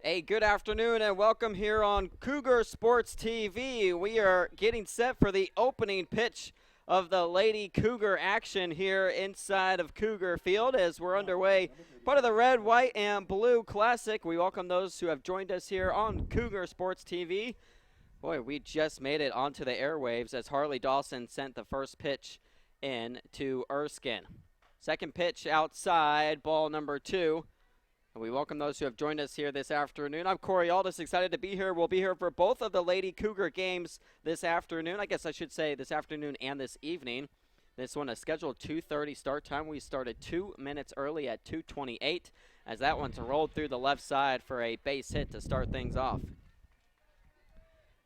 Hey, good afternoon and welcome here on Cougar Sports TV. We are getting set for the opening pitch of the Lady Cougar action here inside of Cougar Field as we're underway. Part of the Red, White, and Blue Classic. We welcome those who have joined us here on Cougar Sports TV. Boy, we just made it onto the airwaves as Harley Dawson sent the first pitch in to Erskine. Second pitch outside, ball number 2. And we welcome those who have joined us here this afternoon. I'm Corey Aldis, excited to be here. We'll be here for both of the Lady Cougar games this afternoon. I guess I should say this afternoon and this evening. This one is scheduled 2:30 start time. We started 2 minutes early at 2:28 as that one's rolled through the left side for a base hit to start things off.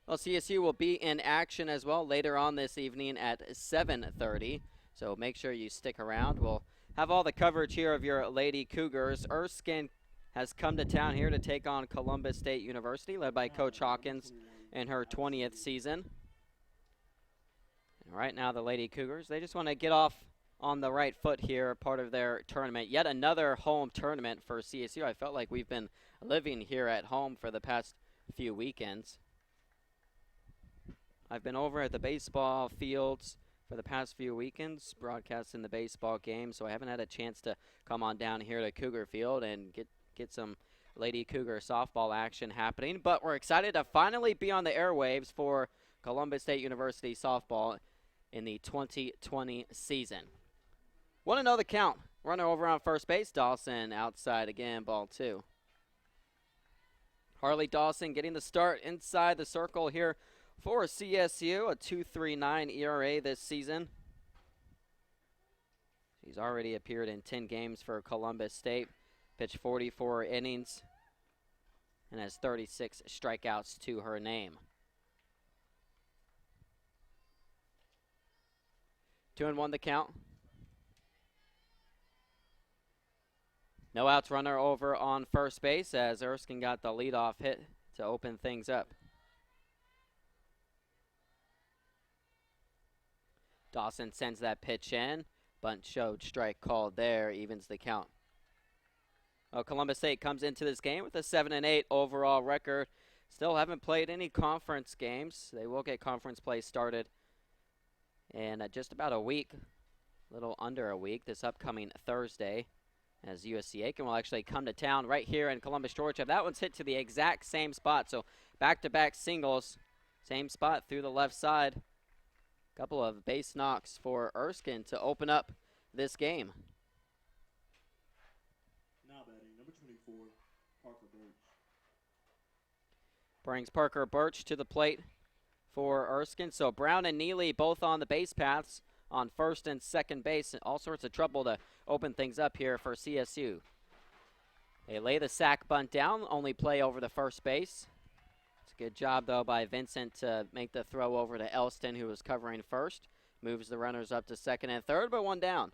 Well, CSU will be in action as well later on this evening at 7:30. So make sure you stick around. We'll have all the coverage here of your Lady Cougars. Erskine has come to town here to take on Columbus State University, led by Coach Hawkins in her 20th season. And right now the Lady Cougars, they just want to get off on the right foot here, part of their tournament. Yet another home tournament for CSU. I felt like we've been living here at home for the past few weekends. I've been over at the baseball fields for the past few weekends, broadcasting the baseball game, so I haven't had a chance to come on down here to Cougar Field and get some Lady Cougar softball action happening. But we're excited to finally be on the airwaves for Columbus State University softball in the 2020 season. Want to know the count. Runner over on first base, Dawson outside again, ball 2. Harley Dawson getting the start inside the circle here for CSU, a 2.39 ERA this season. She's already appeared in 10 games for Columbus State, pitched 44 innings, and has 36 strikeouts to her name. 2-1 the count. No outs, runner over on first base as Erskine got the leadoff hit to open things up. Dawson sends that pitch in. Bunt showed, strike called there, evens the count. Well, Columbus State comes into this game with a 7-8 overall record. Still haven't played any conference games. They will get conference play started in just about a week, a little under a week, this upcoming Thursday, as USC Aiken will actually come to town right here in Columbus, Georgia. That one's hit to the exact same spot, so back-to-back singles, same spot through the left side. Couple of base knocks for Erskine to open up this game. Now batting, number 24, Parker Birch. Brings Parker Birch to the plate for Erskine. So Brown and Neely both on the base paths on first and second base. All sorts of trouble to open things up here for CSU. They lay the sack bunt down, only play over the first base. Good job, though, by Vincent to make the throw over to Elston, who was covering first. Moves the runners up to second and third, but one down.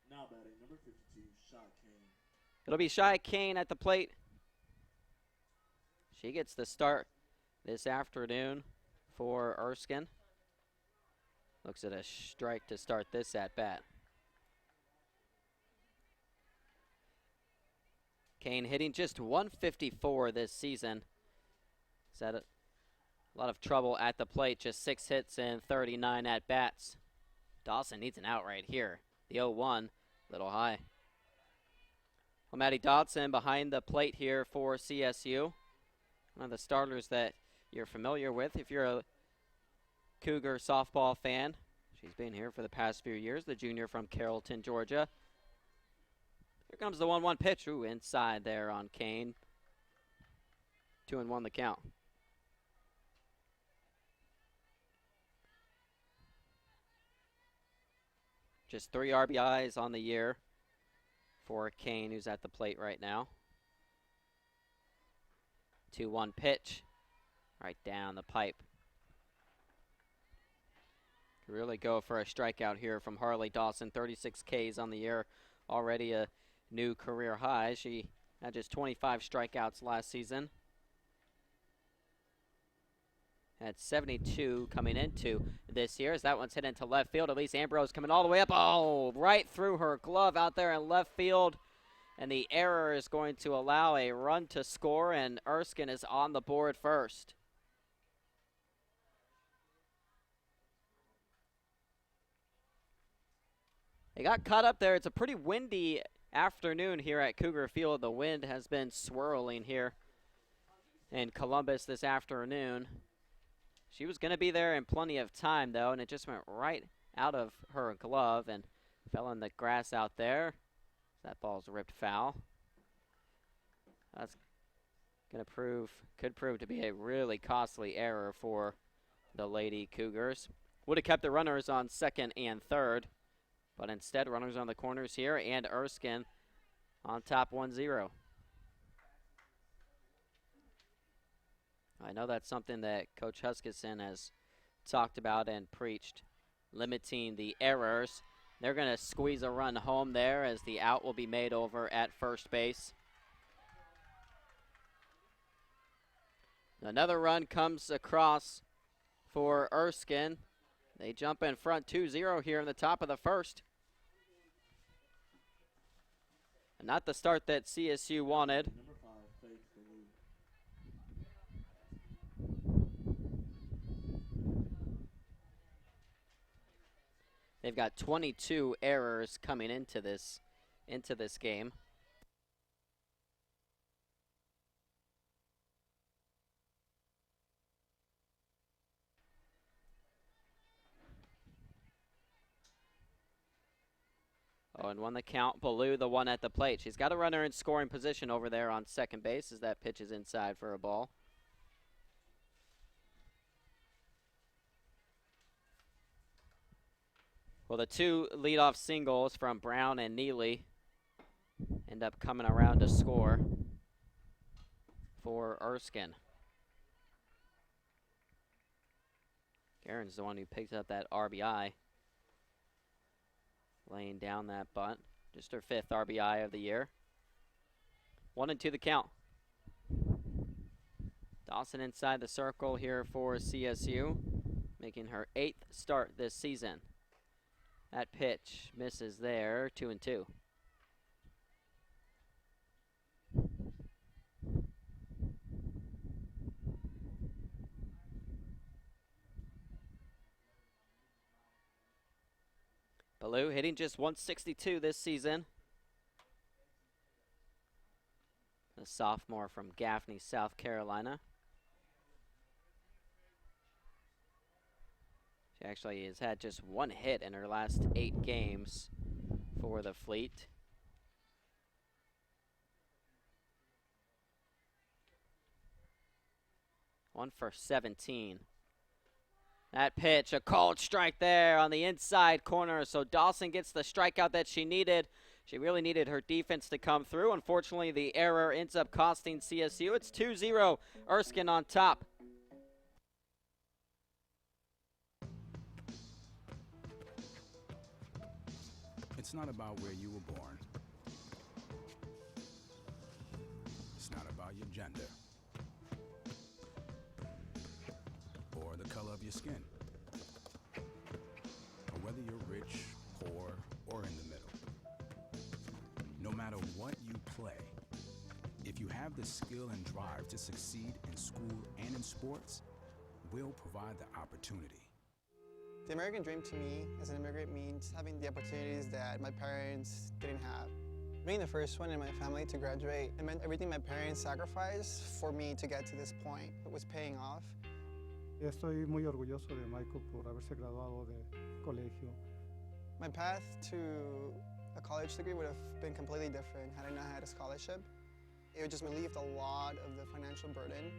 Now batting, number 52, Shy Kane. It'll be Shy Kane at the plate. She gets the start this afternoon for Erskine. Looks at a strike to start this at-bat. Kane hitting just 154 this season. He's had a lot of trouble at the plate, just 6 hits and 39 at-bats. Dawson needs an out right here. The 0-1, little high. Well, Maddie Dodson behind the plate here for CSU. One of the starters that you're familiar with if you're a Cougar softball fan. She's been here for the past few years, the junior from Carrollton, Georgia. Here comes the 1-1 pitch. Ooh, inside there on Kane. 2-1 the count. Just 3 RBIs on the year for Kane, who's at the plate right now. 2-1 pitch. Right down the pipe. Really go for a strikeout here from Harley Dawson. 36 Ks on the year. Already a new career high. She had just 25 strikeouts last season. At 72 coming into this year as that one's hit into left field. Elise Ambrose coming all the way up. Oh, right through her glove out there in left field. And the error is going to allow a run to score, and Erskine is on the board first. They got caught up there. It's a pretty windy afternoon here at Cougar Field. The wind has been swirling here in Columbus this afternoon. She was going to be there in plenty of time, though, and it just went right out of her glove and fell in the grass out there. That ball's ripped foul. That's going to could prove to be a really costly error for the Lady Cougars. Would have kept the runners on second and third, but instead runners on the corners here, and Erskine on top 1-0. I know that's something that Coach Huskisson has talked about and preached, limiting the errors. They're going to squeeze a run home there as the out will be made over at first base. Another run comes across for Erskine. They jump in front 2-0 here in the top of the first. And not the start that CSU wanted. Number 5, Faith Baloo. They've got 22 errors coming into this game. Oh, and won the count. Baloo, the one at the plate. She's got a runner in scoring position over there on second base as that pitch is inside for a ball. Well, the two leadoff singles from Brown and Neely end up coming around to score for Erskine. Garen's the one who picked up that RBI. Laying down that bunt. Just her 5th RBI of the year. 1-2 the count. Dawson inside the circle here for CSU, making her 8th start this season. That pitch misses there, 2-2. Baloo hitting just 162 this season. A sophomore from Gaffney, South Carolina. She actually has had just 1 hit in her last 8 games for the Fleet. One for 17. That pitch, a called strike there on the inside corner. So Dawson gets the strikeout that she needed. She really needed her defense to come through. Unfortunately, the error ends up costing CSU. It's 2-0, Erskine on top. It's not about where you were born. It's not about your gender or the color of your skin, or whether you're rich, poor, or in the middle. No matter what you play, if you have the skill and drive to succeed in school and in sports, we'll provide the opportunity. The American dream to me as an immigrant means having the opportunities that my parents didn't have. Being the first one in my family to graduate, it meant everything my parents sacrificed for me to get to this point. It was paying off. Estoy muy orgulloso de Michael por haberse graduado de colegio. My path to a college degree would have been completely different had I not had a scholarship. It would just relieved a lot of the financial burden.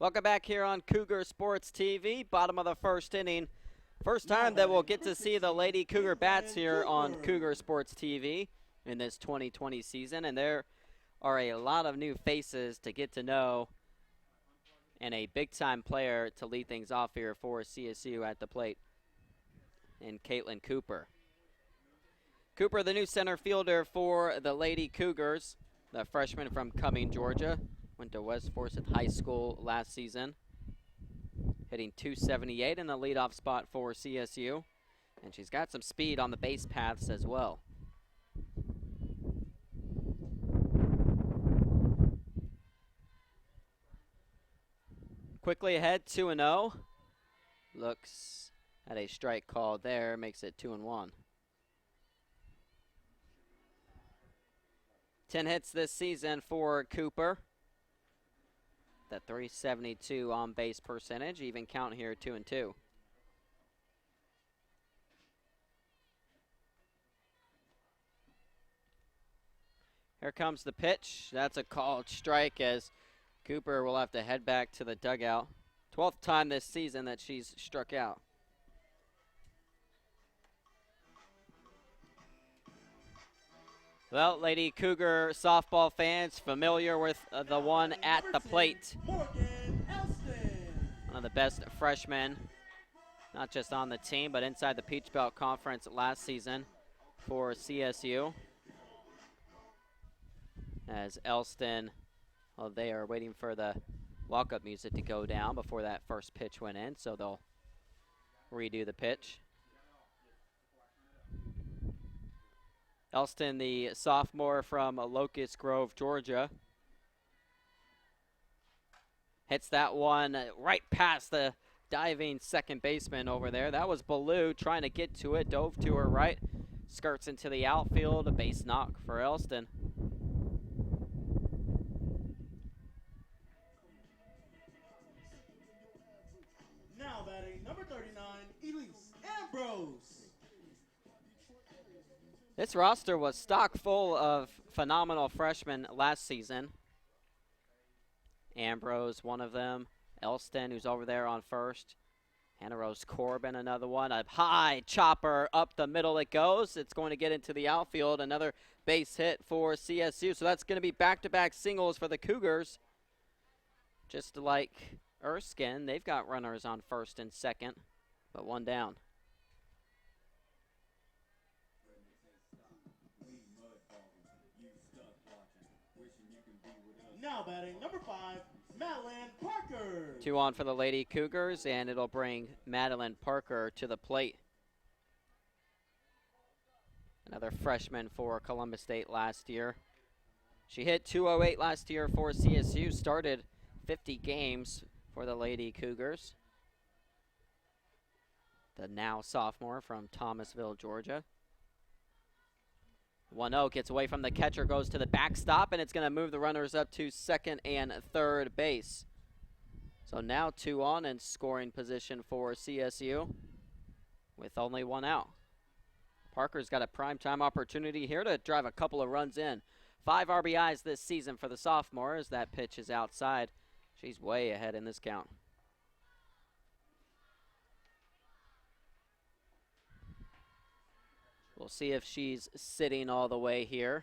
Welcome back here on Cougar Sports TV. Bottom of the first inning. First time that we'll get to see the Lady Cougar bats here on Cougar Sports TV in this 2020 season. And there are a lot of new faces to get to know and a big-time player to lead things off here for CSU at the plate in Caitlin Cooper. Cooper, the new center fielder for the Lady Cougars, the freshman from Cumming, Georgia. Went to West Forsyth High School last season. Hitting .278 in the leadoff spot for CSU. And she's got some speed on the base paths as well. Quickly ahead, 2-0. Looks at a strike call there, makes it 2-1. 10 hits this season for Cooper. The .372 on base percentage, even count here, 2-2. Here comes the pitch. That's a called strike as Cooper will have to head back to the dugout. 12th time this season that she's struck out. Well, Lady Cougar softball fans familiar with the one at the plate. One of the best freshmen, not just on the team, but inside the Peach Belt Conference last season for CSU. As Erskine, well, they are waiting for the walk-up music to go down before that first pitch went in, so they'll redo the pitch. Erskine, the sophomore from Locust Grove, Georgia. Hits that one right past the diving second baseman over there. That was Ballou trying to get to it, dove to her right, skirts into the outfield, a base knock for Erskine. Now batting number 39, Elise Ambrose. This roster was stock full of phenomenal freshmen last season. Ambrose, one of them. Erskine, who's over there on first. Hannah Rose Corbin, another one. A high chopper up the middle it goes. It's going to get into the outfield. Another base hit for CSU. So that's going to be back-to-back singles for the Cougars. Just like Erskine, they've got runners on first and second, but one down. Now batting number 5, Madeline Parker. 2 on for the Lady Cougars, and it'll bring Madeline Parker to the plate. Another freshman for Columbus State last year. She hit .208 last year for CSU, started 50 games for the Lady Cougars. The now sophomore from Thomasville, Georgia. 1-0, gets away from the catcher, goes to the backstop, and it's going to move the runners up to second and third base. So now 2 on and scoring position for CSU with only 1 out. Parker's got a primetime opportunity here to drive a couple of runs in. 5 RBIs this season for the sophomore as that pitch is outside. She's way ahead in this count. We'll see if she's sitting all the way here.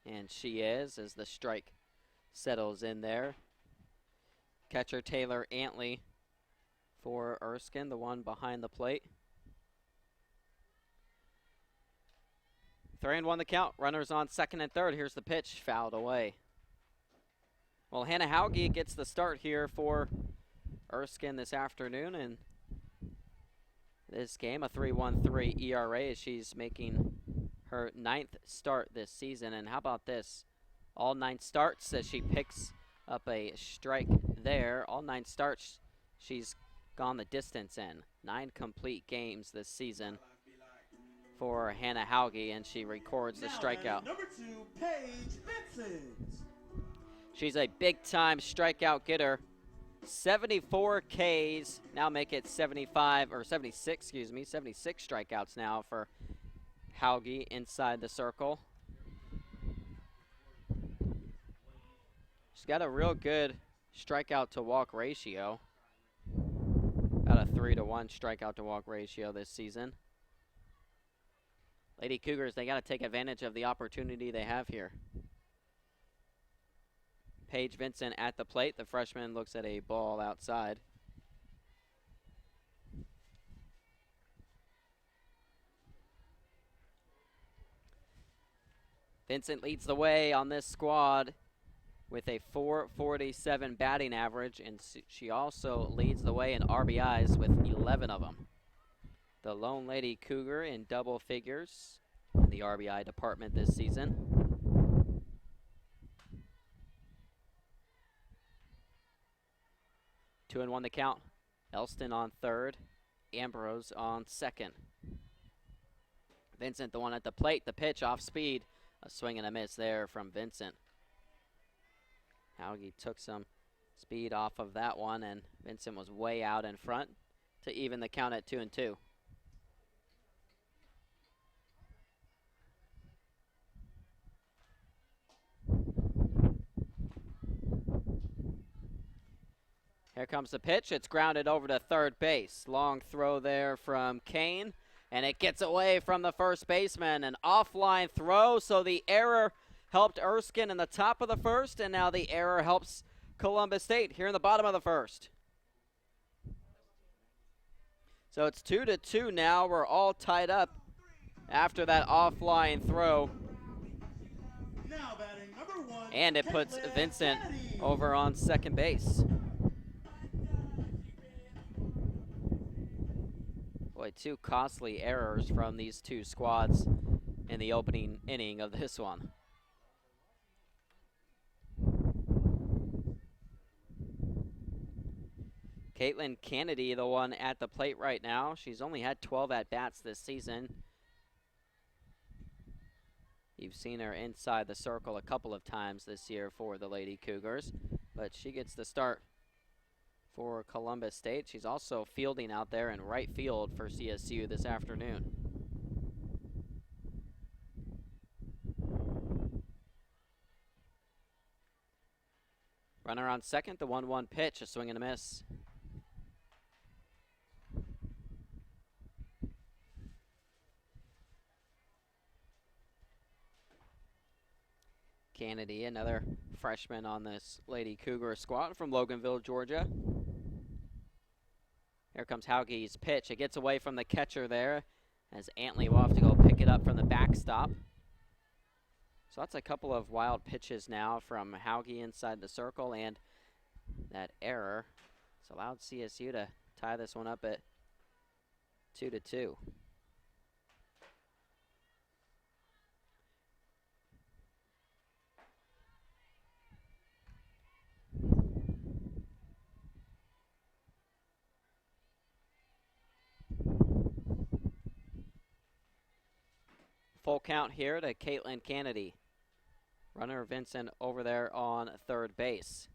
And she is, as the strike settles in there. Catcher Taylor Antley for Erskine, the one behind the plate. 3-1 the count. Runners on second and third. Here's the pitch, fouled away. Well, Hannah Hauge gets the start here for Erskine this afternoon, and this game, a 3.13 ERA as she's making her 9th start this season. And how about this? All 9 starts as she picks up a strike there. All 9 starts, she's gone the distance in. 9 complete games this season for Hannah Hauge, and she records the strikeout. Number 2, Paige Vincent. She's a big-time strikeout getter. 74 Ks, now make it 75, or 76, excuse me, 76 strikeouts now for Hauge inside the circle. She's got a real good strikeout to walk ratio. About a 3-to-1 strikeout to walk ratio this season. Lady Cougars, they got to take advantage of the opportunity they have here. Paige Vincent at the plate. The freshman looks at a ball outside. Vincent leads the way on this squad with a .447 batting average, and she also leads the way in RBIs with 11 of them. The lone Lady Cougar in double figures in the RBI department this season. Two and one the count. Elston on third, Ambrose on second. Vincent, the one at the plate, the pitch off speed. A swing and a miss there from Vincent. Hauge took some speed off of that one, and Vincent was way out in front to even the count at 2-2. Here comes the pitch. It's grounded over to third base. Long throw there from Kane, and it gets away from the first baseman. An offline throw, so the error helped Erskine in the top of the first, and now the error helps Columbus State here in the bottom of the first. So it's 2-2 now. We're all tied up after that offline throw. Now batting number 1. And it puts Vincent over on second base. Boy, two costly errors from these two squads in the opening inning of this one. Caitlin Kennedy, the one at the plate right now. She's only had 12 at-bats this season. You've seen her inside the circle a couple of times this year for the Lady Cougars, but she gets the start for Columbus State. She's also fielding out there in right field for CSU this afternoon. Runner on second, the 1-1 pitch, a swing and a miss. Kennedy, another freshman on this Lady Cougar squad from Loganville, Georgia. Here comes Hauge's pitch. It gets away from the catcher there as Antley will have to go pick it up from the backstop. So that's a couple of wild pitches now from Hauge inside the circle, and that error has allowed CSU to tie this one up at 2-2. Full count here to Caitlin Kennedy. Runner Vincent over there on third base.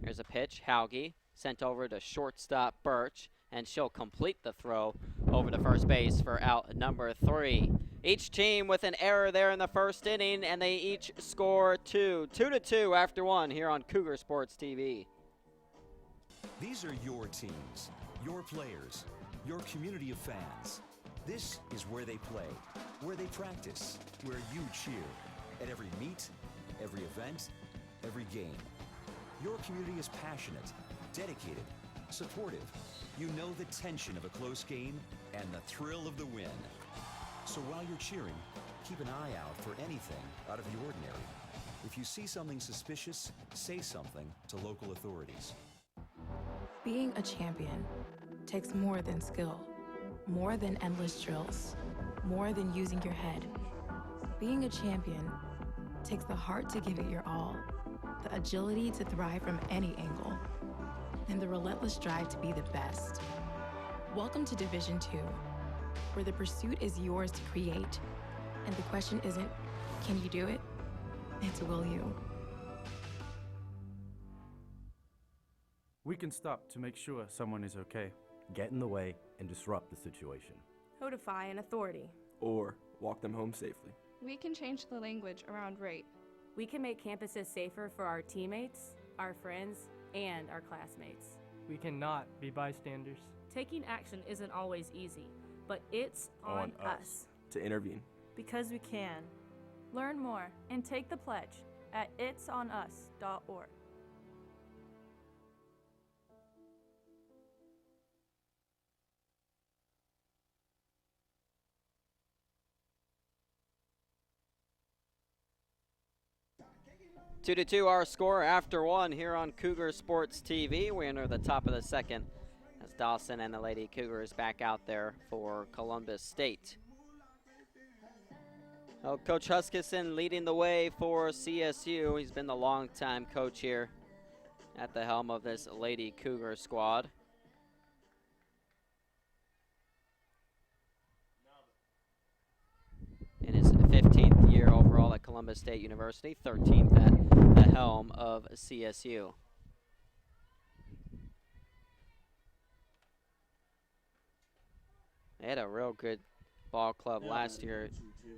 Here's a pitch. Hauge sent over to shortstop Birch, and she'll complete the throw over to first base for out number 3. Each team with an error there in the first inning, and they each score 2. 2-2 after 1 here on Cougar Sports TV. These are your teams, your players, your community of fans. This is where they play, where they practice, where you cheer. At every meet, every event, every game. Your community is passionate, dedicated, supportive. You know the tension of a close game and the thrill of the win. So while you're cheering, keep an eye out for anything out of the ordinary. If you see something suspicious, say something to local authorities. Being a champion takes more than skill, more than endless drills, more than using your head. Being a champion takes the heart to give it your all, the agility to thrive from any angle, and the relentless drive to be the best. Welcome to Division II, where the pursuit is yours to create, and the question isn't, can you do it? It's, will you? We can stop to make sure someone is okay. Get in the way and disrupt the situation. Notify an authority. Or walk them home safely. We can change the language around rape. We can make campuses safer for our teammates our friends, and our classmates. We cannot be bystanders. Taking action isn't always easy, but it's on us to intervene. Because we can. Learn more and take the pledge at itsonus.org. Two to two our score after one here on Cougar Sports TV. We enter the top of the second as Dawson and the Lady Cougars back out there for Columbus State. Well, Coach Huskisson leading the way for CSU. He's been the longtime coach here at the helm of this Lady Cougar squad. In his 15th year overall at Columbus State University, 13th at the helm of CSU. They had a real good ball club last year.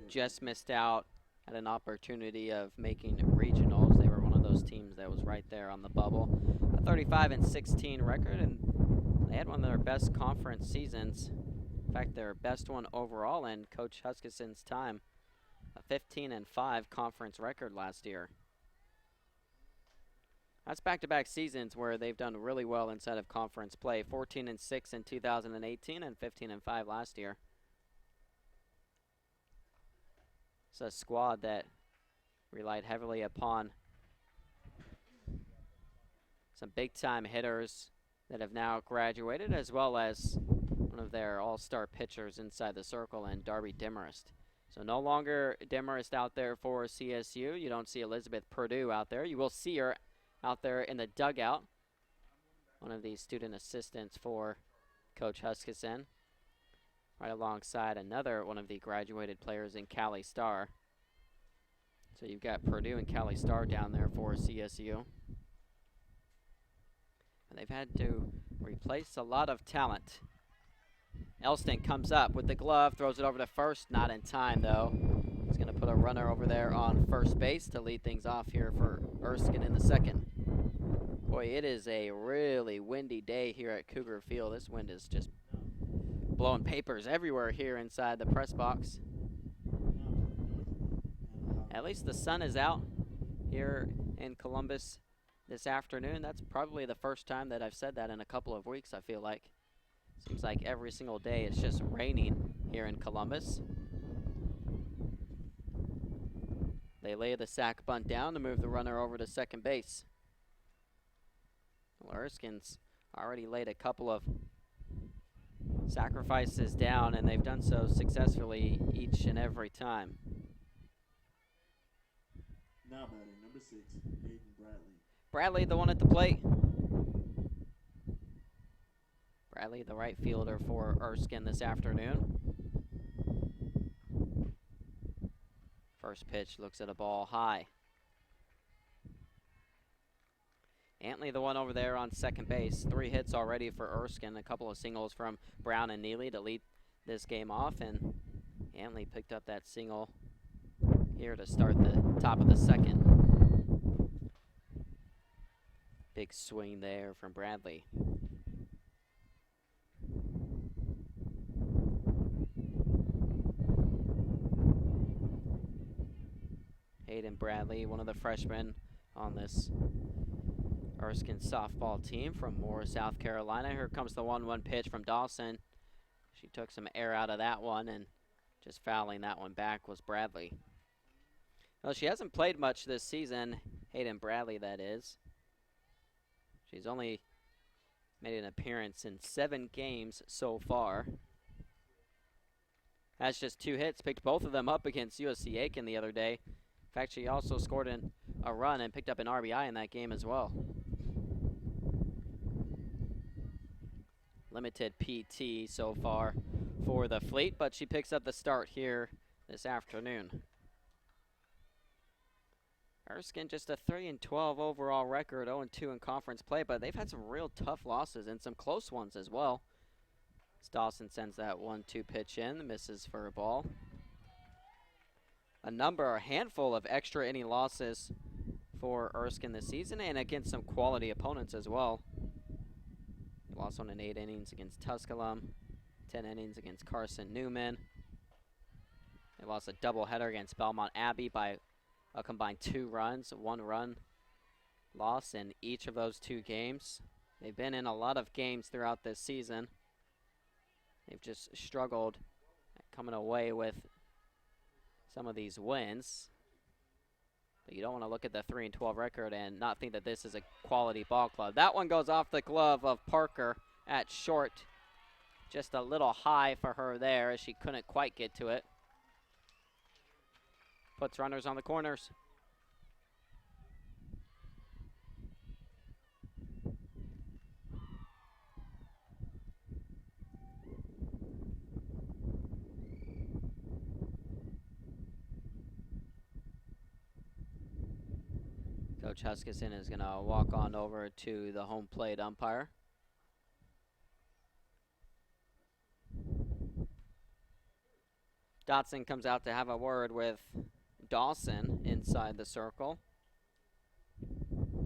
Just missed out at an opportunity of making regionals. They were one of those teams that was right there on the bubble. A 35-16 record, and they had one of their best conference seasons. In fact, their best one overall in Coach Huskisson's time. A 15-5 conference record last year. That's back-to-back seasons where they've done really well inside of conference play. 14-6 in 2018 and 15-5 last year. It's a squad that relied heavily upon some big-time hitters that have now graduated, as well as one of their all-star pitchers inside the circle, and Darby Demarest. So no longer Demarest out there for CSU. You don't see Elizabeth Purdue out there. You will see her out there in the dugout, one of the student assistants for Coach Huskisson, right alongside another one of the graduated players in Callie Starr. So you've got Purdue and Callie Starr down there for CSU. And they've had to replace a lot of talent. Erskine comes up with the glove, throws it over to first, not in time though. He's going to put a runner over there on first base to lead things off here for Erskine in the second. Boy, it is a really windy day here at Cougar Field. This wind is just blowing papers everywhere here inside the press box. At least the sun is out here in Columbus this afternoon. That's probably the first time that I've said that in a couple of weeks, I feel like. Seems like every single day it's just raining here in Columbus. They lay the sack bunt down to move the runner over to second base. Well, Erskine's already laid a couple of sacrifices down, and they've done so successfully each and every time. Now batting, number 6, Hayden Bradley. Bradley, the one at the plate. Bradley, the right fielder for Erskine this afternoon. First pitch looks at a ball high. Antley, the one over there on second base. 3 hits already for Erskine. A couple of singles from Brown and Neely to lead this game off. And Antley picked up that single here to start the top of the second. Big swing there from Bradley. Hayden Bradley, one of the freshmen on this Erskine softball team from Moore, South Carolina. Here comes the 1-1 pitch from Dawson. She took some air out of that one, and just fouling that one back was Bradley. Well, she hasn't played much this season, Hayden Bradley, that is. She's only made an appearance in 7 games so far. Has just 2 hits, picked both of them up against USC Aiken the other day. In fact, she also scored a run and picked up an RBI in that game as well. Limited PT so far for the Fleet, but she picks up the start here this afternoon. Erskine just a 3-12 overall record, 0-2 in conference play, but they've had some real tough losses and some close ones as well. As Dawson sends that 1-2 pitch in, misses for a ball. A handful of extra inning losses for Erskine this season and against some quality opponents as well. They lost one in 8 innings against Tusculum, 10 innings against Carson Newman. They lost a doubleheader against Belmont Abbey by a combined 2 runs, 1 run loss in each of those 2 games. They've been in a lot of games throughout this season. They've just struggled at coming away with some of these wins. But you don't want to look at the 3-12 record and not think that this is a quality ball club. That one goes off the glove of Parker at short. Just a little high for her there as she couldn't quite get to it. Puts runners on the corners. Coach Huskisson is going to walk on over to the home plate umpire. Dotson comes out to have a word with Dawson inside the circle.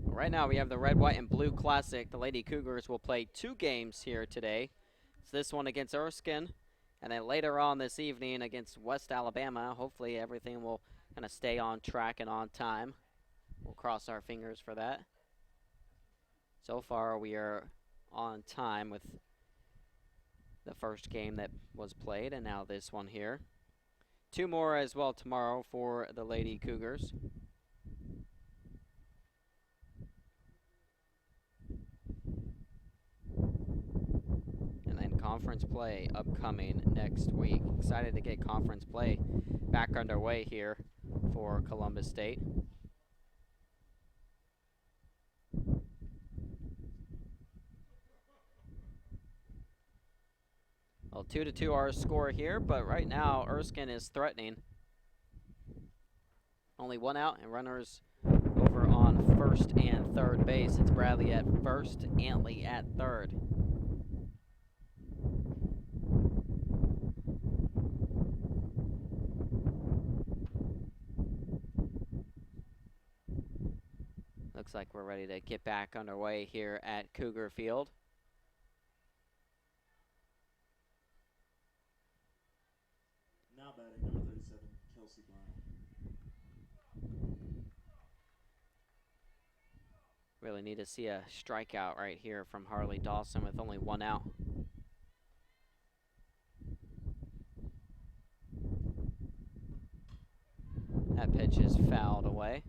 Right now we have the Red, White, and Blue Classic. The Lady Cougars will play 2 games here today. It's this one against Erskine, and then later on this evening against West Alabama. Hopefully everything will kind of stay on track and on time. We'll cross our fingers for that. So far we are on time with the first game that was played, and now this one here. 2 more as well tomorrow for the Lady Cougars. And then conference play upcoming next week. Excited to get conference play back underway here for Columbus State. Well, 2-2 our score here, but right now Erskine is threatening. Only 1 out and runners over on first and third base. It's Bradley at first, Antley at third. Looks like we're ready to get back underway here at Cougar Field. Now batting, number 37, Kelsey Brown. Really need to see a strikeout right here from Harley Dawson with only 1 out. That pitch is fouled away.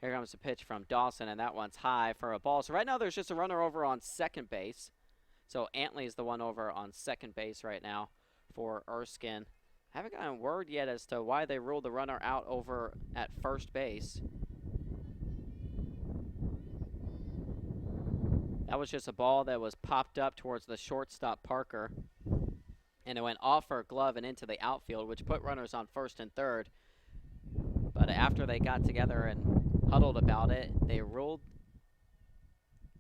Here comes the pitch from Dawson, and that one's high for a ball. So right now there's just a runner over on second base. So Antley is the one over on second base right now for Erskine. Haven't gotten word yet as to why they ruled the runner out over at first base. That was just a ball that was popped up towards the shortstop Parker. And it went off her glove and into the outfield, which put runners on first and third. But after they got together and huddled about it, they ruled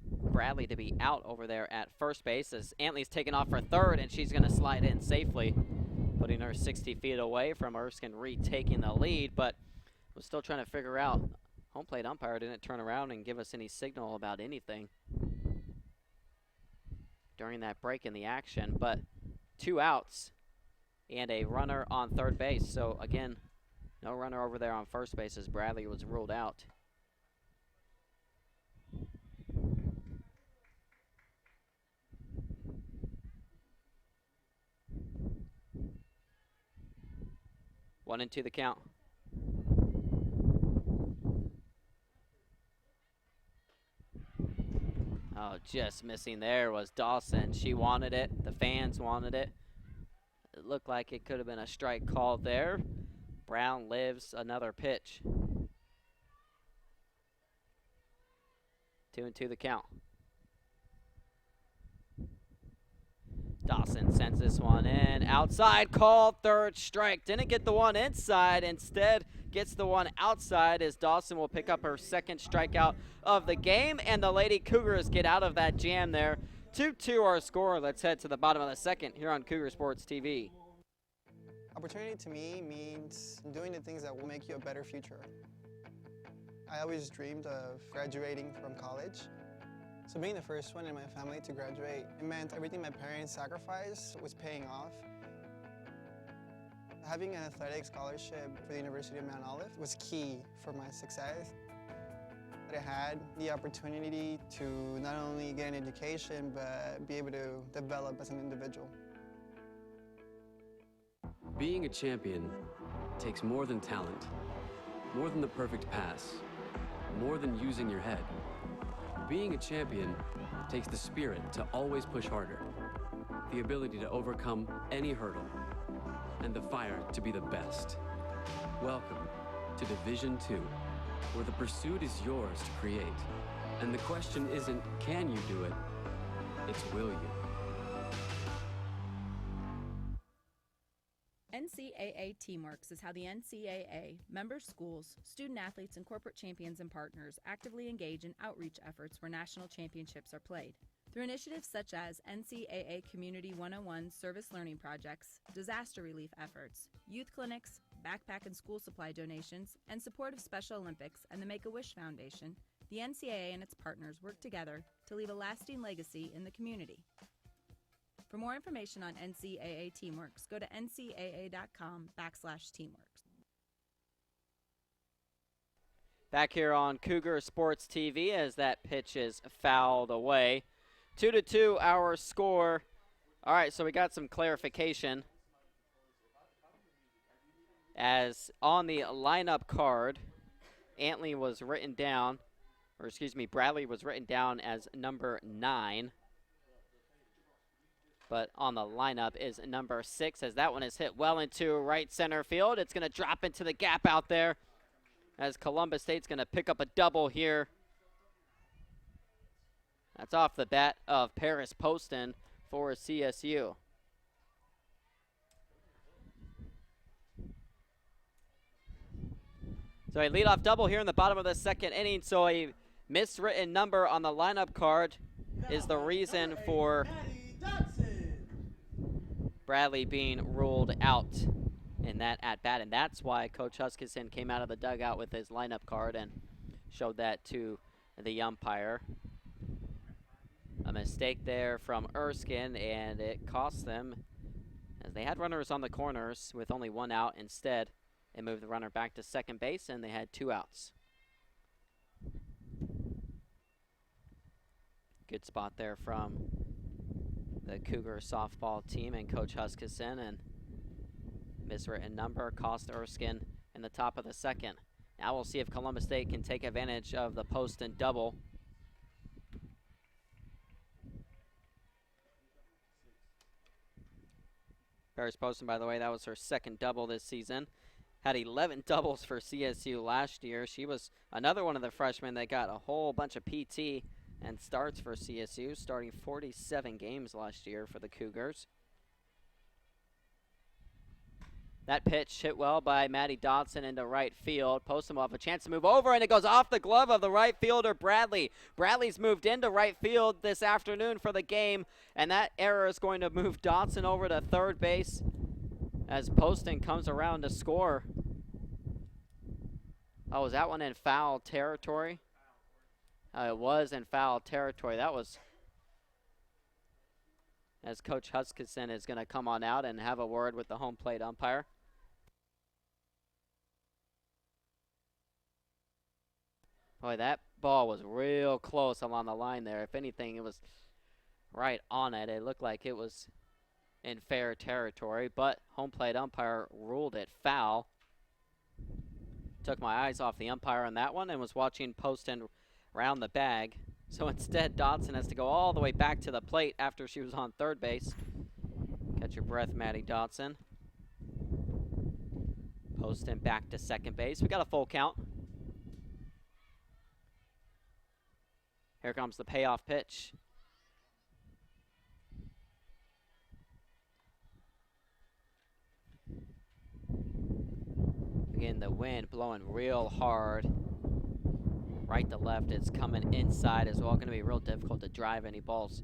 Bradley to be out over there at first base as Antley's taken off for third, and she's going to slide in safely, putting her 60 feet away from Erskine retaking the lead. But was still trying to figure out, home plate umpire didn't turn around and give us any signal about anything during that break in the action. But 2 outs and a runner on third base. So again, no runner over there on first base as Bradley was ruled out. One and 2 the count. Oh, just missing there was Dawson. She wanted it. The fans wanted it. It looked like it could have been a strike called there. Brown lives another pitch. 2 and 2 the count. Dawson sends this one in. Outside call, third strike. Didn't get the one inside. Instead, gets the one outside as Dawson will pick up her second strikeout of the game. And the Lady Cougars get out of that jam there. 2-2 our score. Let's head to the bottom of the second here on Cougar Sports TV. Opportunity to me means doing the things that will make you a better future. I always dreamed of graduating from college. So being the first one in my family to graduate, it meant everything my parents sacrificed was paying off. Having an athletic scholarship for the University of Mount Olive was key for my success. I had the opportunity to not only get an education, but be able to develop as an individual. Being a champion takes more than talent, more than the perfect pass, more than using your head. Being a champion takes the spirit to always push harder, the ability to overcome any hurdle, and the fire to be the best. Welcome to Division II, where the pursuit is yours to create. And the question isn't, can you do it? It's, will you? NCAA Teamworks is how the NCAA, member schools, student athletes, and corporate champions and partners actively engage in outreach efforts where national championships are played. Through initiatives such as NCAA Community 101 service learning projects, disaster relief efforts, youth clinics, backpack and school supply donations, and support of Special Olympics and the Make-A-Wish Foundation, the NCAA and its partners work together to leave a lasting legacy in the community. For more information on NCAA Teamworks, go to ncaa.com/teamworks. Back here on Cougar Sports TV as that pitch is fouled away. 2-2 our score. All right, so we got some clarification. As on the lineup card, Bradley was written down as number 9. But on the lineup is number 6 as that one is hit well into right center field. It's going to drop into the gap out there as Columbus State's going to pick up a double here. That's off the bat of Paris Poston for CSU. So a leadoff double here in the bottom of the second inning. So a miswritten number on the lineup card is the reason for Bradley being ruled out in that at-bat, and that's why Coach Huskisson came out of the dugout with his lineup card and showed that to the umpire. A mistake there from Erskine, and it cost them as they had runners on the corners with only one out. Instead, they moved the runner back to second base, and they had 2 outs. Good spot there from the Cougar softball team and Coach Huskisson, and miswritten number cost Erskine in the top of the second. Now we'll see if Columbus State can take advantage of the Poston double. Paris Poston, by the way, that was her second double this season. Had 11 doubles for CSU last year. She was another one of the freshmen that got a whole bunch of PT and starts for CSU, starting 47 games last year for the Cougars. That pitch hit well by Maddie Dodson into right field. Poston will have a chance to move over, and it goes off the glove of the right fielder, Bradley. Bradley's moved into right field this afternoon for the game, and that error is going to move Dodson over to third base as Poston comes around to score. Oh, was that one in foul territory? It was in foul territory. That was as Coach Huskisson is going to come on out and have a word with the home plate umpire. Boy, that ball was real close along the line there. If anything, it was right on it. It looked like it was in fair territory, but home plate umpire ruled it foul. Took my eyes off the umpire on that one and was watching Poston round the bag. So instead, Dodson has to go all the way back to the plate after she was on third base. Catch your breath, Maddie Dodson. Poston back to second base. We got a full count. Here comes the payoff pitch. Again, the wind blowing real hard. Right to left, it's coming inside as well. Going to be real difficult to drive any balls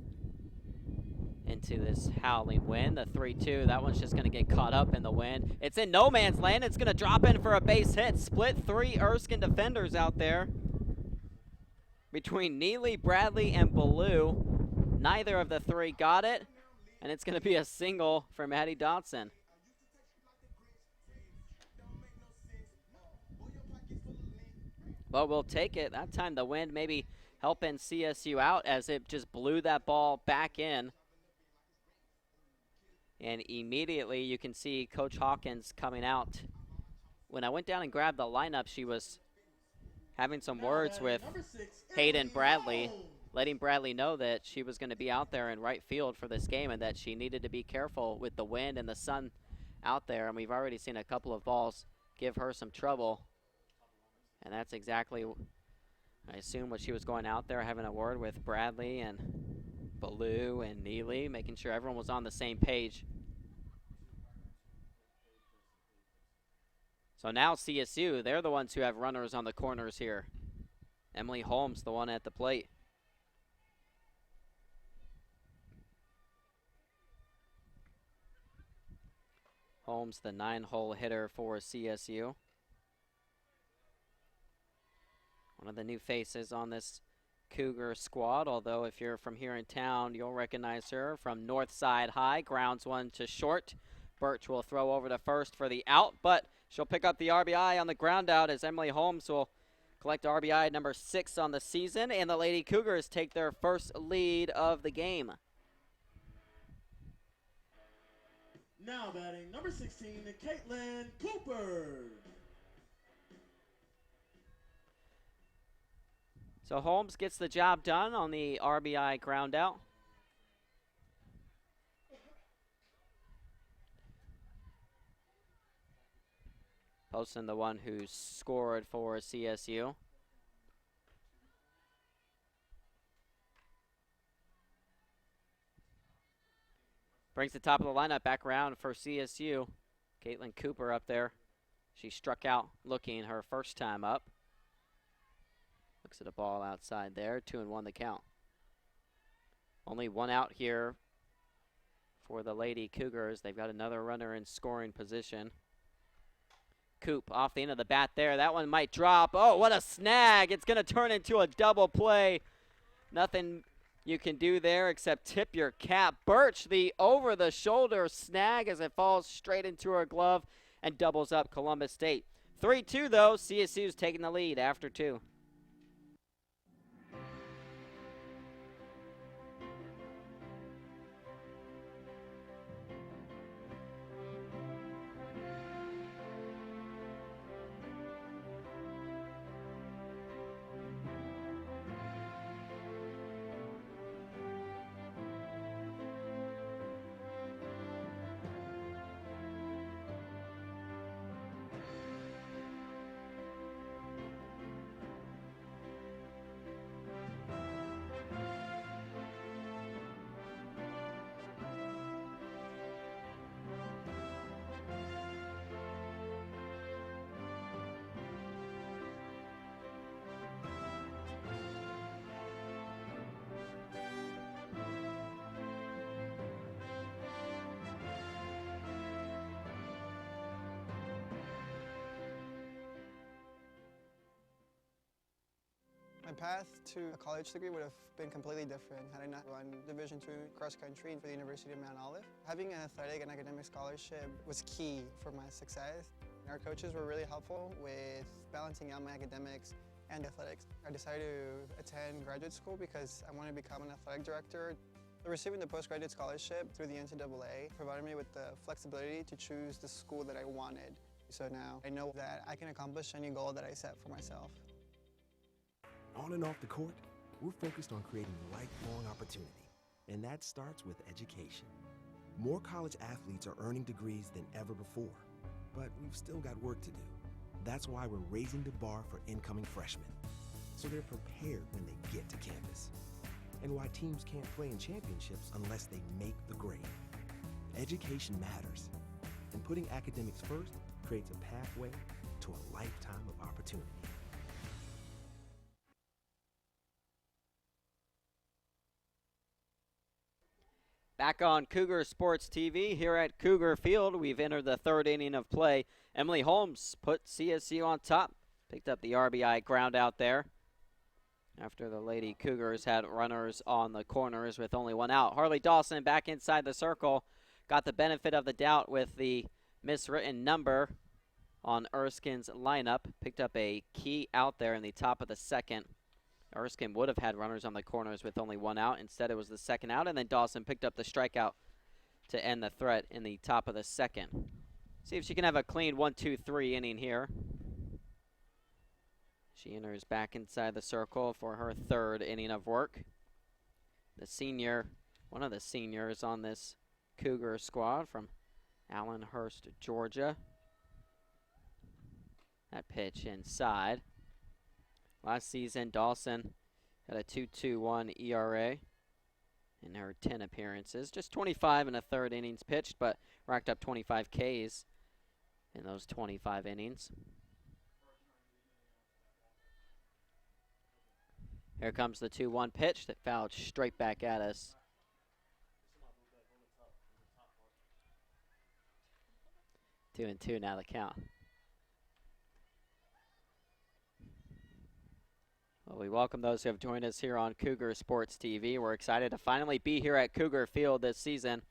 into this howling wind. The 3-2, that one's just going to get caught up in the wind. It's in no man's land. It's going to drop in for a base hit. Split 3 Erskine defenders out there between Neely, Bradley, and Ballou. Neither of the 3 got it, and it's going to be a single for Maddie Dotson. But we'll take it. That time the wind maybe helping CSU out as it just blew that ball back in. And immediately you can see Coach Hawkins coming out. When I went down and grabbed the lineup, she was having some words with Hayden Bradley, letting Bradley know that she was going to be out there in right field for this game and that she needed to be careful with the wind and the sun out there. And we've already seen a couple of balls give her some trouble. And that's exactly, I assume, what she was going out there, having a word with Bradley and Ballou and Neely, making sure everyone was on the same page. So now CSU, they're the ones who have runners on the corners here. Emily Holmes, the one at the plate. Holmes, the 9-hole hitter for CSU. One of the new faces on this Cougar squad, although if you're from here in town, you'll recognize her from North Side High. Grounds one to short. Birch will throw over to first for the out, but she'll pick up the RBI on the ground out as Emily Holmes will collect RBI number 6 on the season, and the Lady Cougars take their first lead of the game. Now batting number 16, Caitlin Cooper. So Holmes gets the job done on the RBI ground out. Poston, the one who scored for CSU. Brings the top of the lineup back around for CSU. Caitlin Cooper up there. She struck out looking her first time up. Looks at a ball outside there. 2-1 the count. Only one out here for the Lady Cougars. They've got another runner in scoring position. Coop off the end of the bat there. That one might drop. Oh, what a snag. It's going to turn into a double play. Nothing you can do there except tip your cap. Birch, the over-the-shoulder snag as it falls straight into her glove and doubles up Columbus State. 3-2, though. CSU's taking the lead after 2. My path to a college degree would have been completely different had I not run Division II cross country for the University of Mount Olive. Having an athletic and academic scholarship was key for my success. Our coaches were really helpful with balancing out my academics and athletics. I decided to attend graduate school because I wanted to become an athletic director. Receiving the postgraduate scholarship through the NCAA provided me with the flexibility to choose the school that I wanted. So now I know that I can accomplish any goal that I set for myself. On and off the court, we're focused on creating lifelong opportunity, and that starts with education. More college athletes are earning degrees than ever before, but we've still got work to do. That's why we're raising the bar for incoming freshmen, so they're prepared when they get to campus, and why teams can't play in championships unless they make the grade. Education matters, and putting academics first creates a pathway to a lifetime of opportunity. Back on Cougar Sports TV here at Cougar Field. We've entered the third inning of play. Emily Holmes put CSU on top. Picked up the RBI ground out there after the Lady Cougars had runners on the corners with only one out. Harley Dawson back inside the circle. Got the benefit of the doubt with the miswritten number on Erskine's lineup. Picked up a key out there in the top of the second. Erskine would have had runners on the corners with only one out. Instead, it was the second out, and then Dawson picked up the strikeout to end the threat in the top of the second. See if she can have a clean 1-2-3 inning here. She enters back inside the circle for her third inning of work. The senior, one of the seniors on this Cougar squad from Allenhurst, Georgia. That pitch inside. Last season, Dawson had a 2.21 ERA in her 10 appearances. Just 25 and a third innings pitched, but racked up 25 Ks in those 25 innings. Here comes the 2-1 pitch that fouled straight back at us. Two and two now the count. Well, we welcome those who have joined us here on Cougar Sports TV. We're excited to finally be here at Cougar Field this season.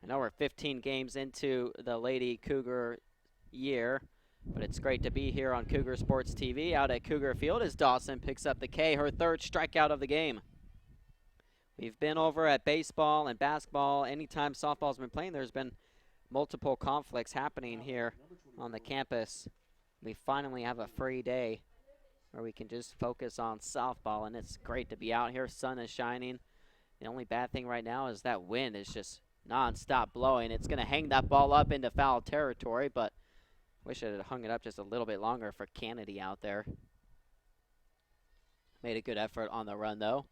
I know we're 15 games into the Lady Cougar year, but it's great to be here on Cougar Sports TV out at Cougar Field as Dawson picks up the K, her third strikeout of the game. We've been over at baseball and basketball. Anytime softball's been playing, there's been multiple conflicts happening here on the campus. We finally have a free day where we can just focus on softball, and it's great to be out here. Sun is shining. The only bad thing right now is that wind is just non-stop blowing. It's going to hang that ball up into foul territory, but wish it had hung it up just a little bit longer for Kennedy out there. Made a good effort on the run, though,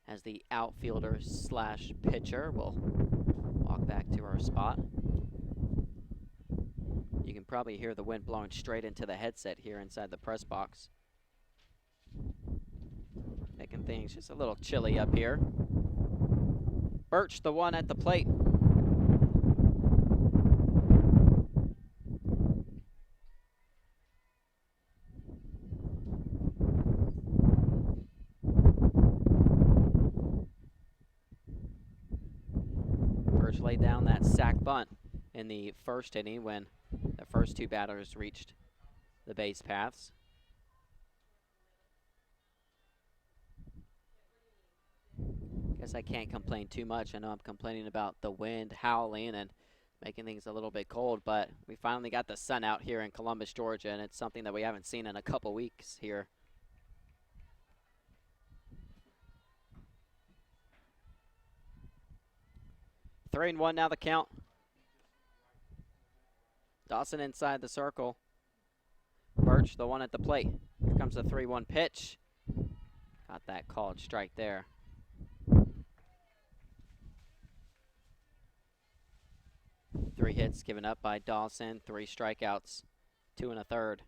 as the outfielder slash pitcher will walk back to her spot. You can probably hear the wind blowing straight into the headset here inside the press box. Making things just a little chilly up here. Birch, the one at the plate. Birch laid down that sac bunt in the first inning when the first two batters reached the base paths. Guess I can't complain too much. I know I'm complaining about the wind howling and making things a little bit cold, but we finally got the sun out here in Columbus, Georgia, and it's something that we haven't seen in a couple weeks here. Three and one now the count. Dawson inside the circle. Birch, the one at the plate. Here comes the 3-1 pitch. Got that called strike there. Three hits given up by Dawson, 3 strikeouts, 2 1/3.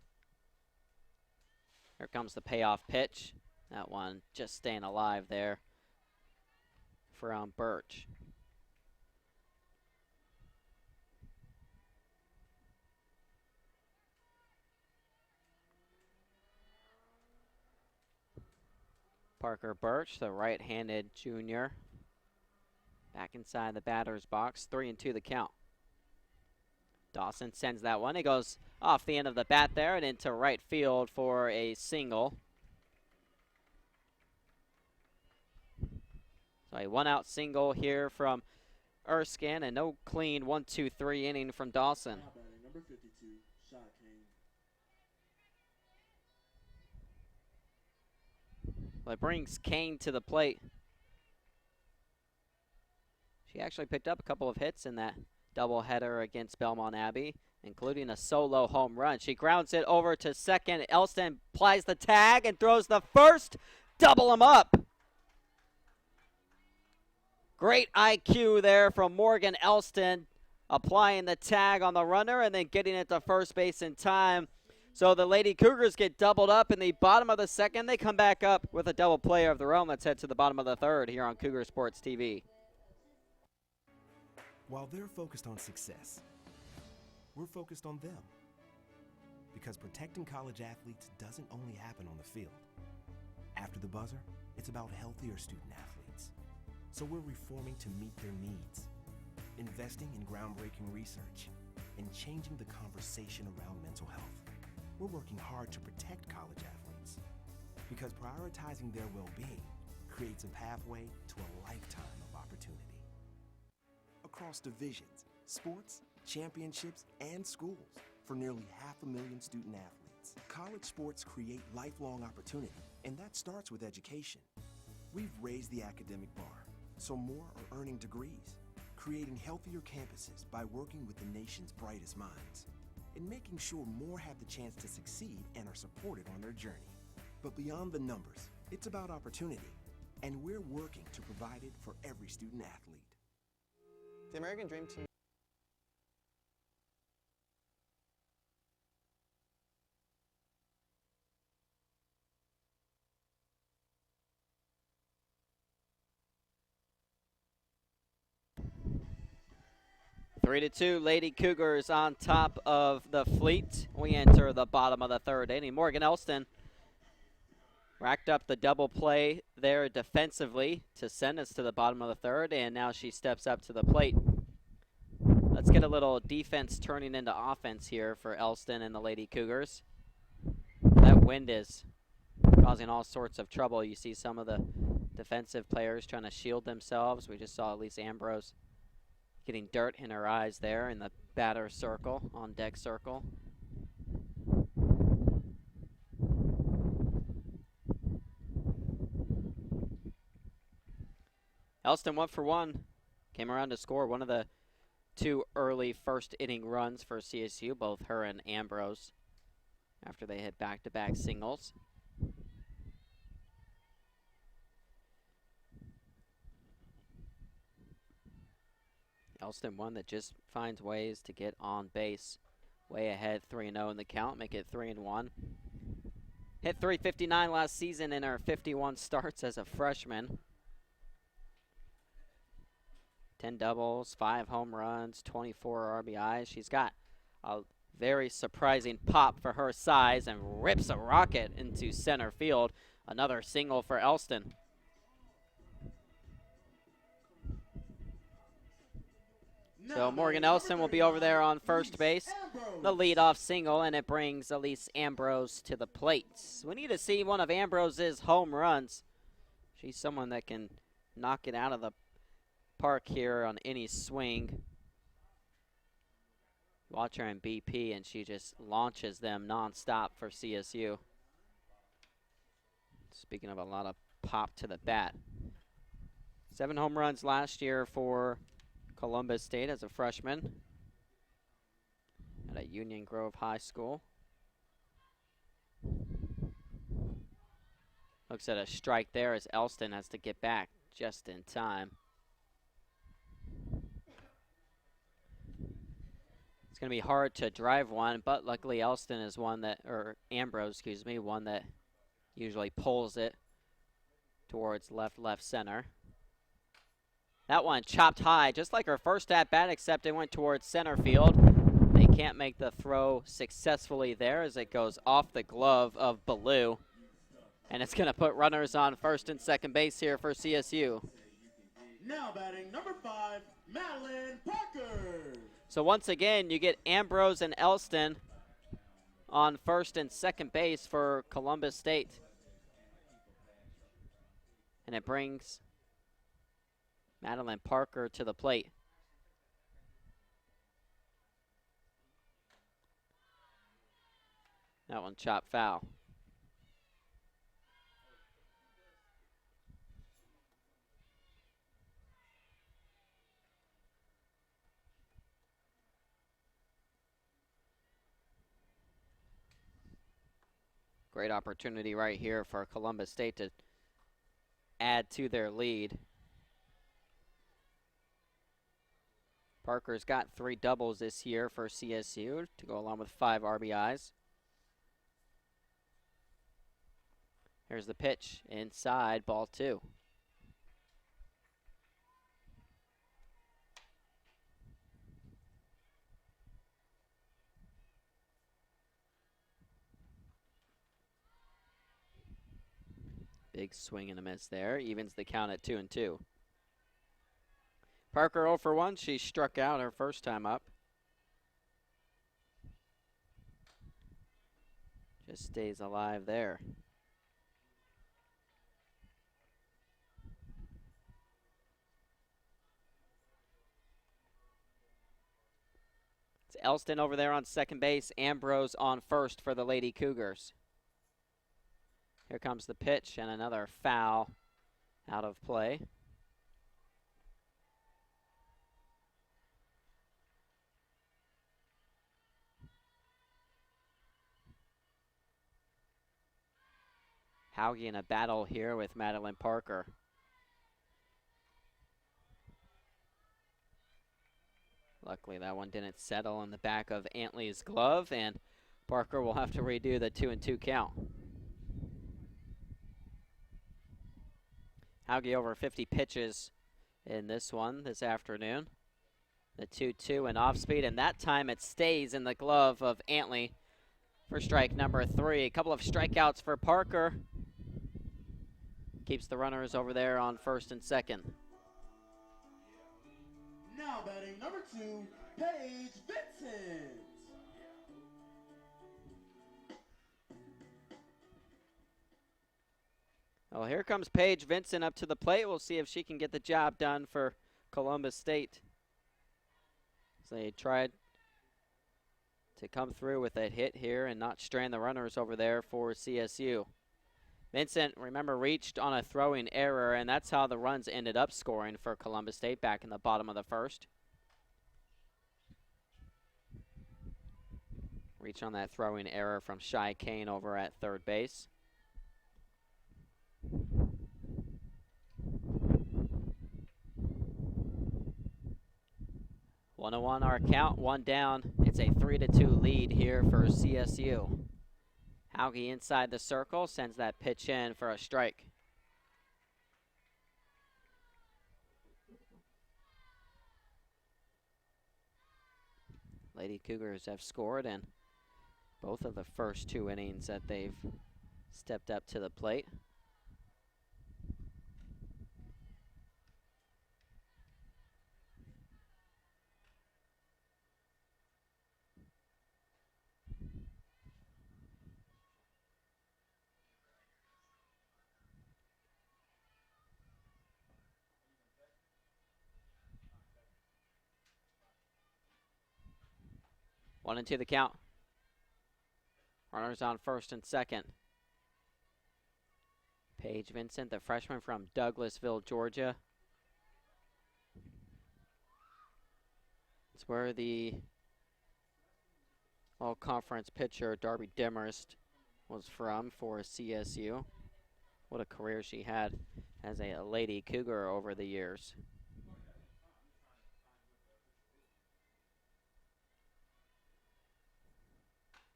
Here comes the payoff pitch. That one just staying alive there from Birch. Parker Birch, the right-handed junior, back inside the batter's box. 3-2 the count. Dawson sends that one. It goes off the end of the bat there and into right field for a single. So a one-out single here from Erskine, and no clean 1-2-3 inning from Dawson. Number 52, Shaw Kane. Well, it brings Kane to the plate. She actually picked up a couple of hits in that doubleheader against Belmont Abbey, including a solo home run. She grounds it over to second. Elston applies the tag and throws the first. Double him up. Great IQ there from Morgan Elston, applying the tag on the runner and then getting it to first base in time. So the Lady Cougars get doubled up in the bottom of the second. They come back up with a double play of their own. Let's head to the bottom of the third here on Cougar Sports TV. While they're focused on success, we're focused on them. Because protecting college athletes doesn't only happen on the field. After the buzzer, it's about healthier student athletes. So we're reforming to meet their needs, investing in groundbreaking research, and changing the conversation around mental health. We're working hard to protect college athletes because prioritizing their well-being creates a pathway to a lifetime of opportunity. Across divisions, sports, championships, and schools for nearly 500,000 student athletes, college sports create lifelong opportunity, and that starts with education. We've raised the academic bar, so more are earning degrees, creating healthier campuses by working with the nation's brightest minds, and making sure more have the chance to succeed and are supported on their journey. But beyond the numbers, it's about opportunity, and we're working to provide it for every student athlete. The American Dream to me. 3-2, Lady Cougars on top of the Fleet. We enter the bottom of the third inning. Morgan Elston racked up the double play there defensively to send us to the bottom of the third, and now she steps up to the plate. Let's get a little defense turning into offense here for Elston and the Lady Cougars. That wind is causing all sorts of trouble. You see some of the defensive players trying to shield themselves. We just saw Elise Ambrose getting dirt in her eyes there in the batter circle, on deck circle. Elston 1 for 1. Came around to score one of the two early first inning runs for CSU, both her and Ambrose, after they hit back-to-back singles. Elston one that just finds ways to get on base. Way ahead, 3-0 in the count, make it 3-1. Hit 359 last season in her 51 starts as a freshman. 10 doubles, 5 home runs, 24 RBIs. She's got a very surprising pop for her size and rips a rocket into center field. Another single for Elston. So Morgan Elston will be over there on first base. The leadoff single, and it brings Elise Ambrose to the plate. We need to see one of Ambrose's home runs. She's someone that can knock it out of the park here on any swing. Watch her in BP, and she just launches them nonstop for CSU. Speaking of a lot of pop to the bat. 7 home runs last year for Columbus State as a freshman at a Union Grove High School. Looks at a strike there as Elston has to get back just in time. It's going to be hard to drive one, but luckily Elston is one that, or Ambrose, excuse me, one that usually pulls it towards left center. That one chopped high, just like her first at-bat, except it went towards center field. They can't make the throw successfully there as it goes off the glove of Ballou. And it's going to put runners on first and second base here for CSU. Now batting number 5, Madeline Parker. So once again, you get Ambrose and Elston on first and second base for Columbus State. And it brings Madeline Parker to the plate. That one chopped foul. Great opportunity right here for Columbus State to add to their lead. Parker's got 3 doubles this year for CSU to go along with 5 RBIs. Here's the pitch inside, ball 2. Big swing and a miss there. Evens the count at 2-2. Parker 0 for 1. She struck out her first time up. Just stays alive there. It's Elston over there on second base. Ambrose on first for the Lady Cougars. Here comes the pitch and another foul out of play. Hauge in a battle here with Madeline Parker. Luckily that one didn't settle in the back of Antley's glove, and Parker will have to redo the 2-2 count. Hauge over 50 pitches in this one this afternoon. The 2-2 and off speed, and that time it stays in the glove of Antley for strike number 3. A couple of strikeouts for Parker. Keeps the runners over there on first and second. Now batting number 2, Paige Vincent. Well, here comes Paige Vincent up to the plate. We'll see if she can get the job done for Columbus State. So they tried to come through with a hit here and not strand the runners over there for CSU. Vincent, remember, reached on a throwing error, and that's how the runs ended up scoring for Columbus State back in the bottom of the first. Reach on that throwing error from Shy Kane over at third base. One our count, one down. It's a 3-2 lead here for CSU. Hauge inside the circle, sends that pitch in for a strike. Lady Cougars have scored in both of the first 2 innings that they've stepped up to the plate. One and 2 the count. Runners on first and second. Paige Vincent, the freshman from Douglasville, Georgia. It's where the all-conference pitcher Darby Demarest was from for CSU. What a career she had as a Lady Cougar over the years.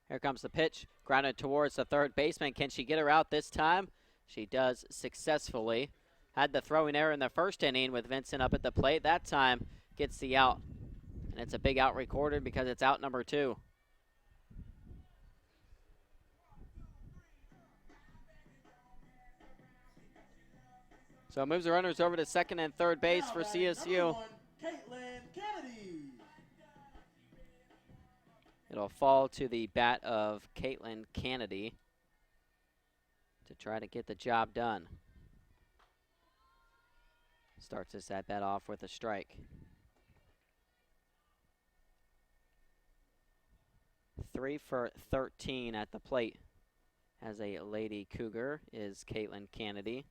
Here comes the pitch, grounded towards the third baseman. Can she get her out this time? She does successfully. Had the throwing error in the first inning with Vincent up at the plate. That time gets the out. And it's a big out recorded because it's out number 2. So it moves the runners over to second and third base for CSU. It'll fall to the bat of Caitlin Kennedy to try to get the job done. Starts this at bat off with a strike. 3 for 13 at the plate as a Lady Cougar is Caitlin Kennedy.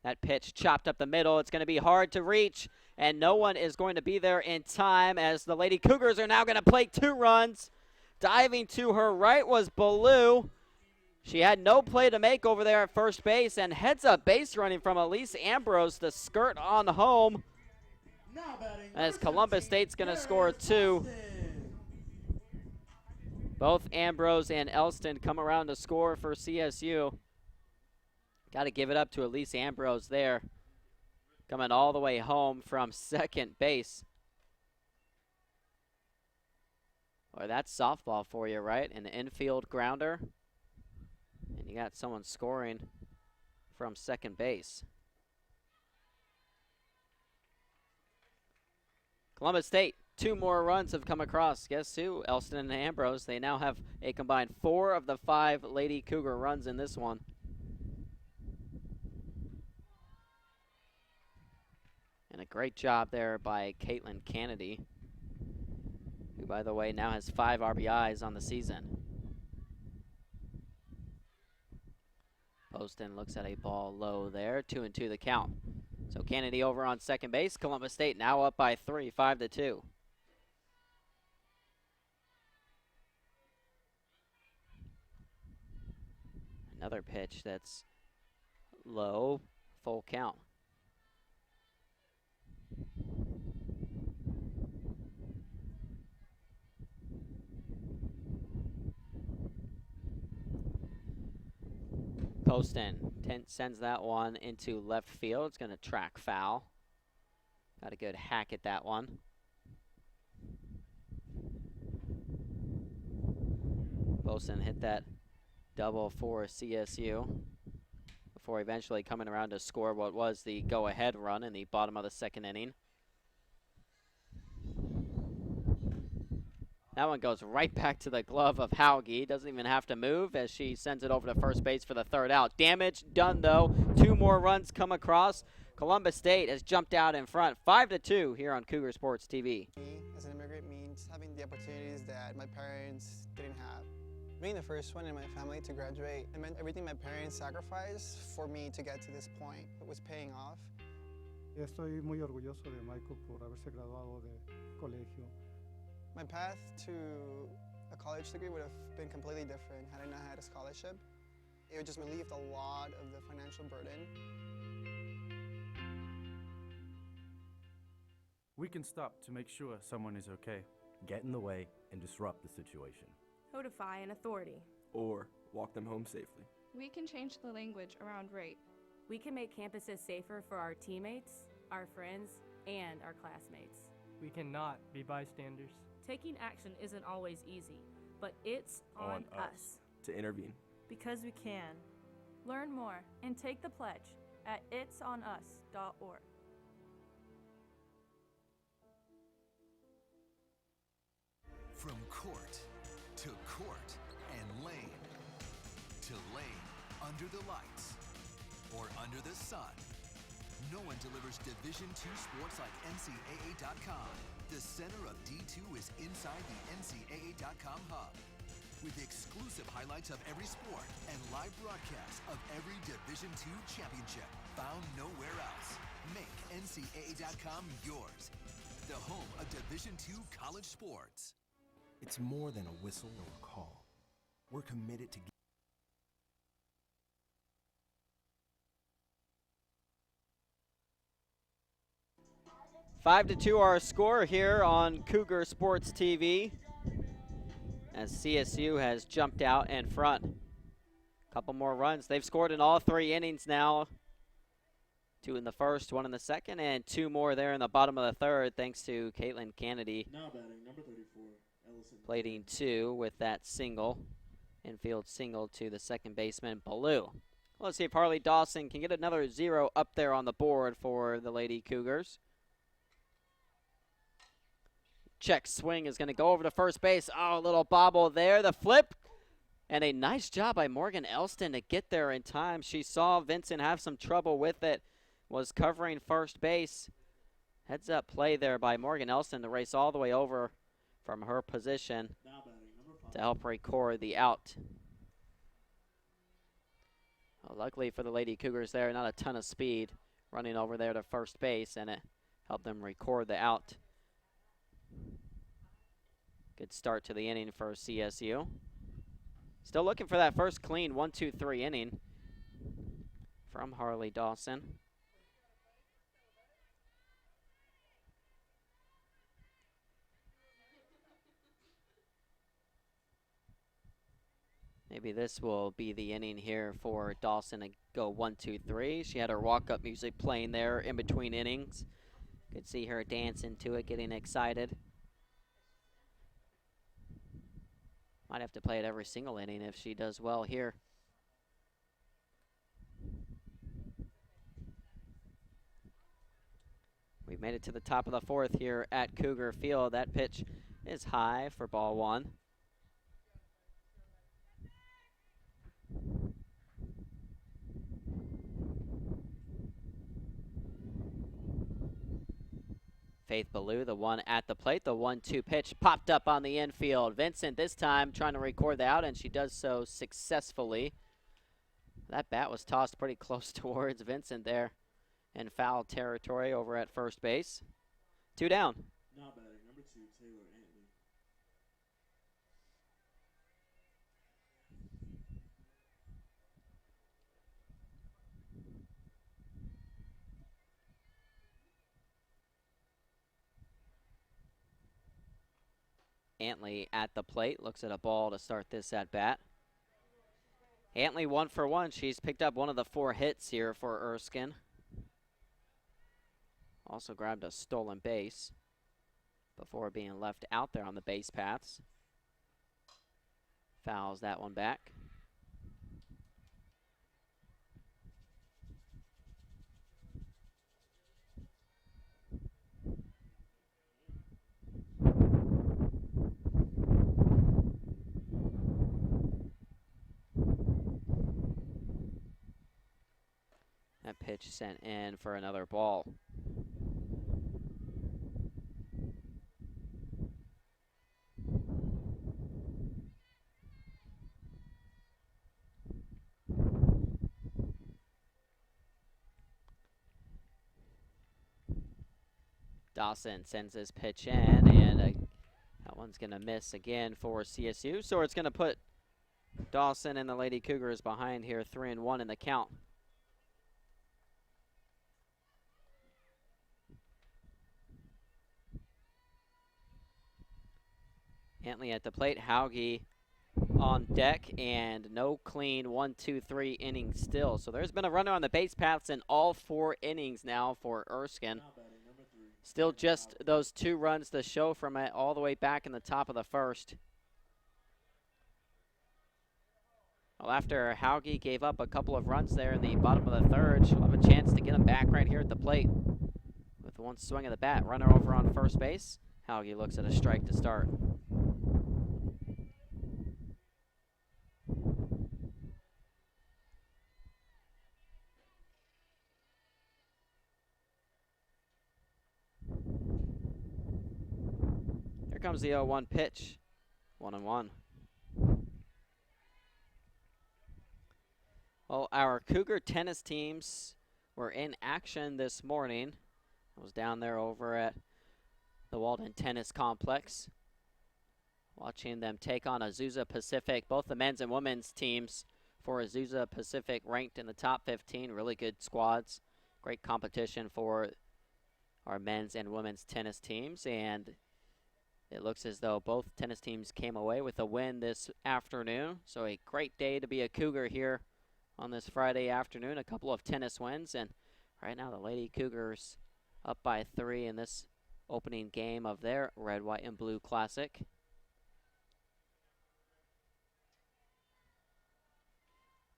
That pitch chopped up the middle. It's going to be hard to reach, and no one is going to be there in time as the Lady Cougars are now going to play 2 runs. Diving to her right was Ballou. She had no play to make over there at first base, and heads up base running from Elise Ambrose to skirt on home as Columbus State's going to score 2. Both Ambrose and Elston come around to score for CSU. Got to give it up to Elise Ambrose there, coming all the way home from second base. Or that's softball for you, right? An infield grounder. And you got someone scoring from second base. Columbus State, 2 more runs have come across. Guess who? Elston and Ambrose. They now have a combined 4 of the 5 Lady Cougar runs in this one. And a great job there by Caitlin Kennedy, who, by the way, now has 5 RBIs on the season. Poston looks at a ball low there. 2-2 the count. So Kennedy over on second base. Columbus State now up by 3, 5-2. Another pitch that's low, full count. Poston sends that one into left field. It's going to track foul. Got a good hack at that one. Poston hit that double for CSU before eventually coming around to score what was the go-ahead run in the bottom of the second inning. That one goes right back to the glove of Hauge. Doesn't even have to move as she sends it over to first base for the third out. Damage done, though. 2 more runs come across. Columbus State has jumped out in front, 5-2 here on Cougar Sports TV. As an immigrant means having the opportunities that my parents didn't have. Being the first one in my family to graduate, it meant everything my parents sacrificed for me to get to this point. It was paying off. Estoy muy orgulloso de Michael por haberse graduado de colegio. My path to a college degree would have been completely different had I not had a scholarship. It would just relieve a lot of the financial burden. We can stop to make sure someone is okay. Get in the way and disrupt the situation. Notify an authority. Or walk them home safely. We can change the language around rape. We can make campuses safer for our teammates, our friends, and our classmates. We cannot be bystanders. Taking action isn't always easy, but it's on us to intervene. Because we can. Learn more and take the pledge at itsonus.org. From court to court and lane to lane under the lights or under the sun, no one delivers Division II sports like NCAA.com. The center of D2 is inside the NCAA.com hub with exclusive highlights of every sport and live broadcasts of every Division II championship found nowhere else. Make NCAA.com yours, the home of Division II college sports. It's more than a whistle or a call. We're committed to 5-2 our score here on Cougar Sports TV as CSU has jumped out in front. Couple more runs. They've scored in all 3 innings now. 2 in the first, 1 in the second, and 2 more there in the bottom of the third thanks to Caitlin Kennedy. Now batting, number 34, Ellison. Plating 2 with that single, infield single to the second baseman, Ballou. Let's see if Harley Dawson can get another 0 up there on the board for the Lady Cougars. Check swing is going to go over to first base. Oh, a little bobble there. The flip. And a nice job by Morgan Elston to get there in time. She saw Vincent have some trouble with it. Was covering first base. Heads up play there by Morgan Elston to race all the way over from her position to help record the out. Well, luckily for the Lady Cougars there, not a ton of speed running over there to first base, and it helped them record the out. Good start to the inning for CSU. Still looking for that first clean 1-2-3 inning from Harley Dawson. Maybe this will be the inning here for Dawson to go 1, 2, 3. She had her walk-up music playing there in between innings. Could see her dancing to it, getting excited. Might have to play it every single inning if she does well here. We've made it to the top of the fourth here at Cougar Field. That pitch is high for ball one. Faith Ballou, the one at the plate. The 1-2 pitch popped up on the infield. Vincent this time trying to record the out, and she does so successfully. That bat was tossed pretty close towards Vincent there in foul territory over at first base. 2 down. Now batting, number 2, Taylor Antley. Antley at the plate, looks at a ball to start this at bat. Antley 1 for 1. She's picked up one of the 4 hits here for Erskine. Also grabbed a stolen base before being left out there on the base paths. Fouls that one back. That pitch sent in for another ball. Dawson sends this pitch in, and that one's going to miss again for CSU. So it's going to put Dawson and the Lady Cougars behind here, 3-1 in the count. Antley at the plate, Hauge on deck, and no clean 1, 2, 3 innings still. So there's been a runner on the base paths in all 4 innings now for Erskine. Still just those 2 runs to show from it all the way back in the top of the first. Well, after Hauge gave up a couple of runs there in the bottom of the third, she'll have a chance to get him back right here at the plate. With one swing of the bat, runner over on first base. Hauge looks at a strike to start. Here comes the 0-1 pitch. 1-1. Well, our Cougar tennis teams were in action this morning. I was down there over at the Walden Tennis Complex, watching them take on Azusa Pacific. Both the men's and women's teams for Azusa Pacific ranked in the top 15. Really good squads. Great competition for our men's and women's tennis teams. And it looks as though both tennis teams came away with a win this afternoon. So a great day to be a Cougar here on this Friday afternoon. A couple of tennis wins. And right now the Lady Cougars up by 3 in this opening game of their Red, White, and Blue Classic.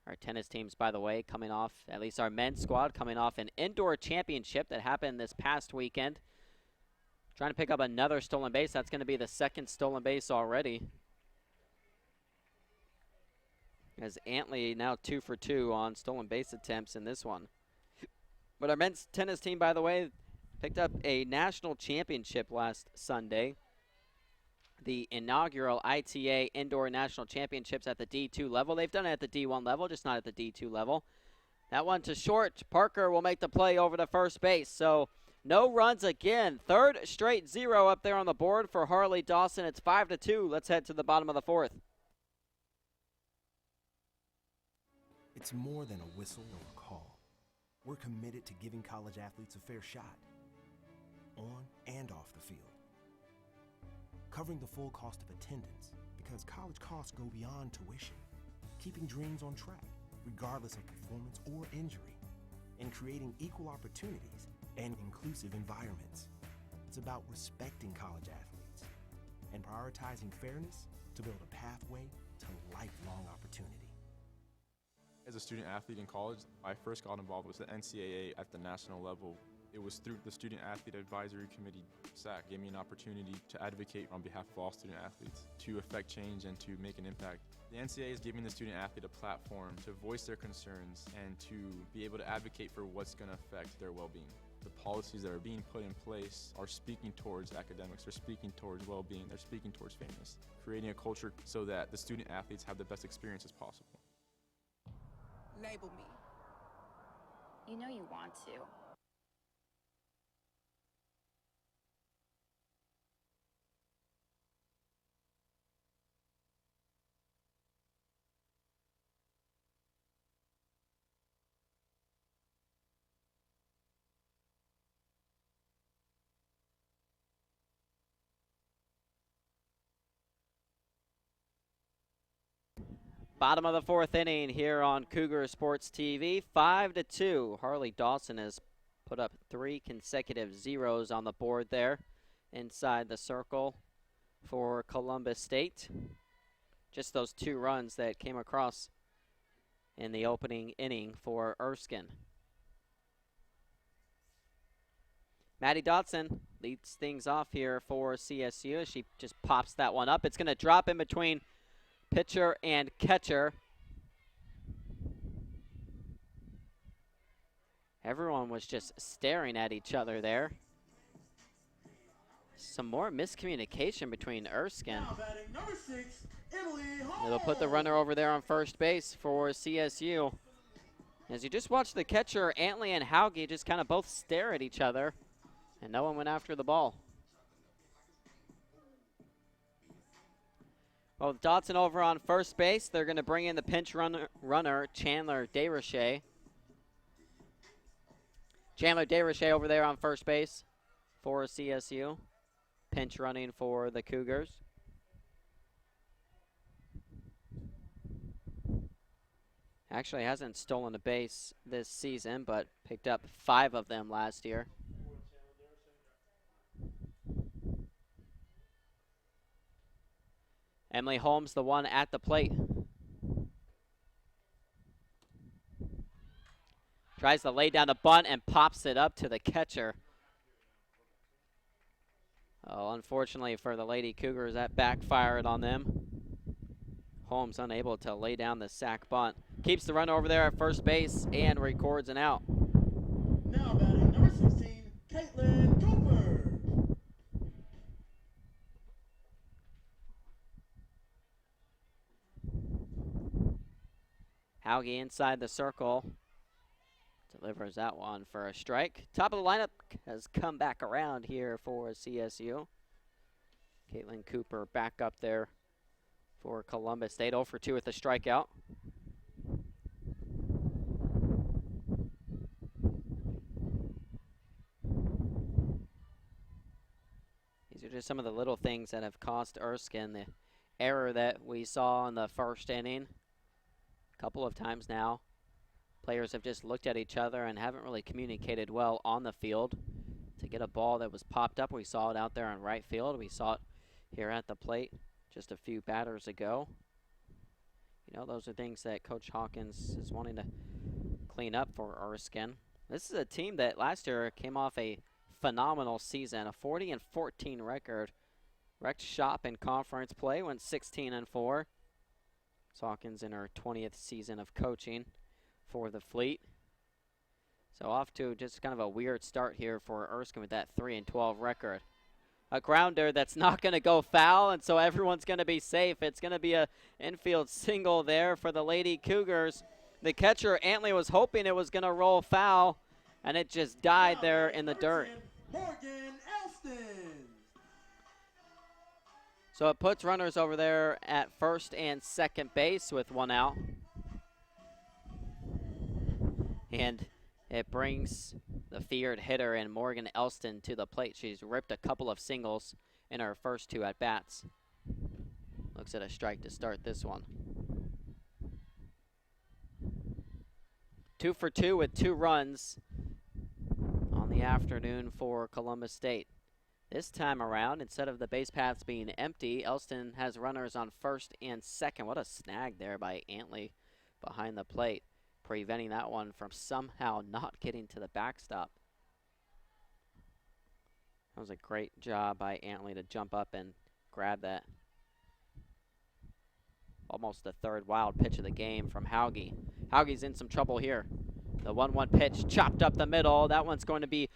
Our tennis teams, by the way, coming off, at least our men's squad, coming off an indoor championship that happened this past weekend. Trying to pick up another stolen base. That's going to be the 2nd stolen base already. As Antley now 2 for 2 on stolen base attempts in this one. But our men's tennis team, by the way, picked up a national championship last Sunday. The inaugural ITA Indoor National Championships at the D2 level. They've done it at the D1 level, just not at the D2 level. That one to short. Parker will make the play over to first base. So no runs again. 3rd straight 0 up there on the board for Harley Dawson. It's 5-2. Let's head to the bottom of the 4th. It's more than a whistle or a call. We're committed to giving college athletes a fair shot, on and off the field. Covering the full cost of attendance, because college costs go beyond tuition. keeping dreams on track, regardless of performance or injury, and creating equal opportunities and inclusive environments. It's about respecting college athletes and prioritizing fairness to build a pathway to lifelong opportunity. As a student athlete in college, I first got involved with the NCAA at the national level. It was through the Student Athlete Advisory Committee, SAC, gave me an opportunity to advocate on behalf of all student athletes, to affect change and to make an impact. The NCAA is giving the student athlete a platform to voice their concerns and to be able to advocate for what's going to affect their well-being. The policies that are being put in place are speaking towards academics, they're speaking towards well-being, they're speaking towards fairness, creating a culture so that the student athletes have the best experiences possible. Label me. You know you want to. Bottom of the fourth inning here on Cougar Sports TV, 5-2. Harley Dawson has put up 3 consecutive zeros on the board there inside the circle for Columbus State. Just those 2 runs that came across in the opening inning for Erskine. Maddie Dotson leads things off here for CSU. She just pops that one up. It's going to drop in between pitcher and catcher. Everyone was just staring at each other there. Some more miscommunication between Erskine. Now batting number 6, Emily Holmes. It'll put the runner over there on first base for CSU. As you just watch the catcher, Antley and Hauge just kind of both stare at each other, and no one went after the ball. Well, with Dotson over on first base, they're going to bring in the pinch runner Chandler Desrochers. Chandler Desrochers over there on first base for CSU. Pinch running for the Cougars. Actually hasn't stolen a base this season, but picked up 5 of them last year. Emily Holmes, the one at the plate. Tries to lay down the bunt and pops it up to the catcher. Oh, unfortunately for the Lady Cougars, that backfired on them. Holmes unable to lay down the sac bunt. Keeps the runner over there at first base and records an out. Now batting number 16, Caitlin Cooper. Hauge inside the circle. Delivers that one for a strike. Top of the lineup has come back around here for CSU. Caitlin Cooper back up there for Columbus State. 0 for 2 with a strikeout. These are just some of the little things that have cost Erskine. The error that we saw in the first inning a couple of times now. Players have just looked at each other and haven't really communicated well on the field to get a ball that was popped up. We saw it out there on right field. We saw it here at the plate just a few batters ago. You know, those are things that Coach Hawkins is wanting to clean up for Erskine. This is a team that last year came off a phenomenal season, a 40-14 record. Wrecked shop in conference play, went 16-4. Hawkins in her 20th season of coaching for the Fleet. So off to just kind of a weird start here for Erskine with that 3-12 record. A grounder that's not going to go foul, and so everyone's going to be safe. It's going to be a infield single there for the Lady Cougars. The catcher, Antley, was hoping it was going to roll foul, and it just died there in the dirt. Morgan Elston. So it puts runners over there at first and second base with 1 out. And it brings the feared hitter in Morgan Elston to the plate. She's ripped a couple of singles in her first 2 at-bats. Looks at a strike to start this one. 2 for 2 with 2 runs on the afternoon for Columbus State. This time around, instead of the base paths being empty, Elston has runners on first and second. What a snag there by Antley behind the plate, preventing that one from somehow not getting to the backstop. That was a great job by Antley to jump up and grab that. Almost the third wild pitch of the game from Hauge. Hauge's in some trouble here. The 1-1 pitch chopped up the middle. That one's going to be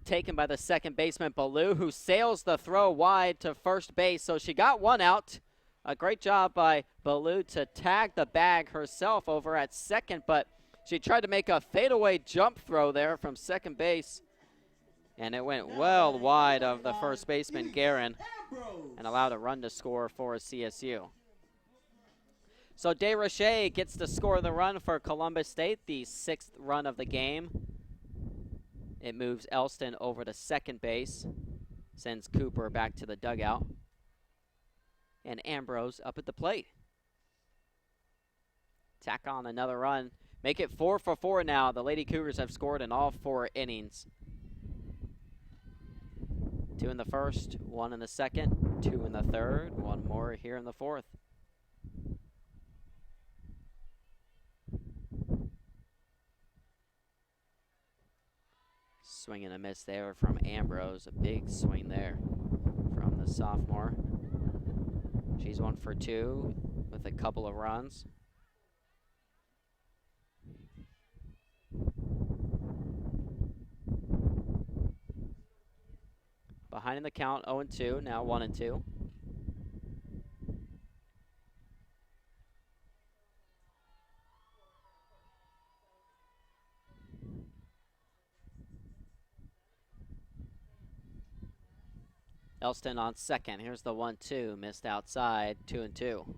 taken by the second baseman, Ballou, who sails the throw wide to first base. So she got one out. A great job by Ballou to tag the bag herself over at second, but she tried to make a fadeaway jump throw there from second base, and it went well wide of the first baseman, Guerin, and allowed a run to score for CSU. So DeRoche gets to score the run for Columbus State, the 6th run of the game. It moves Elston over to second base, sends Cooper back to the dugout, and Ambrose up at the plate. Tack on another run. Make it 4 for 4 now. The Lady Cougars have scored in all 4 innings. 2 in the first, 1 in the second, 2 in the third, 1 more here in the fourth. Swing and a miss there from Ambrose. A big swing there from the sophomore. She's 1 for 2 with a couple of runs. Behind in the count, 0-2, now 1-2. Elston on second. Here's the 1-2, missed outside, 2-2.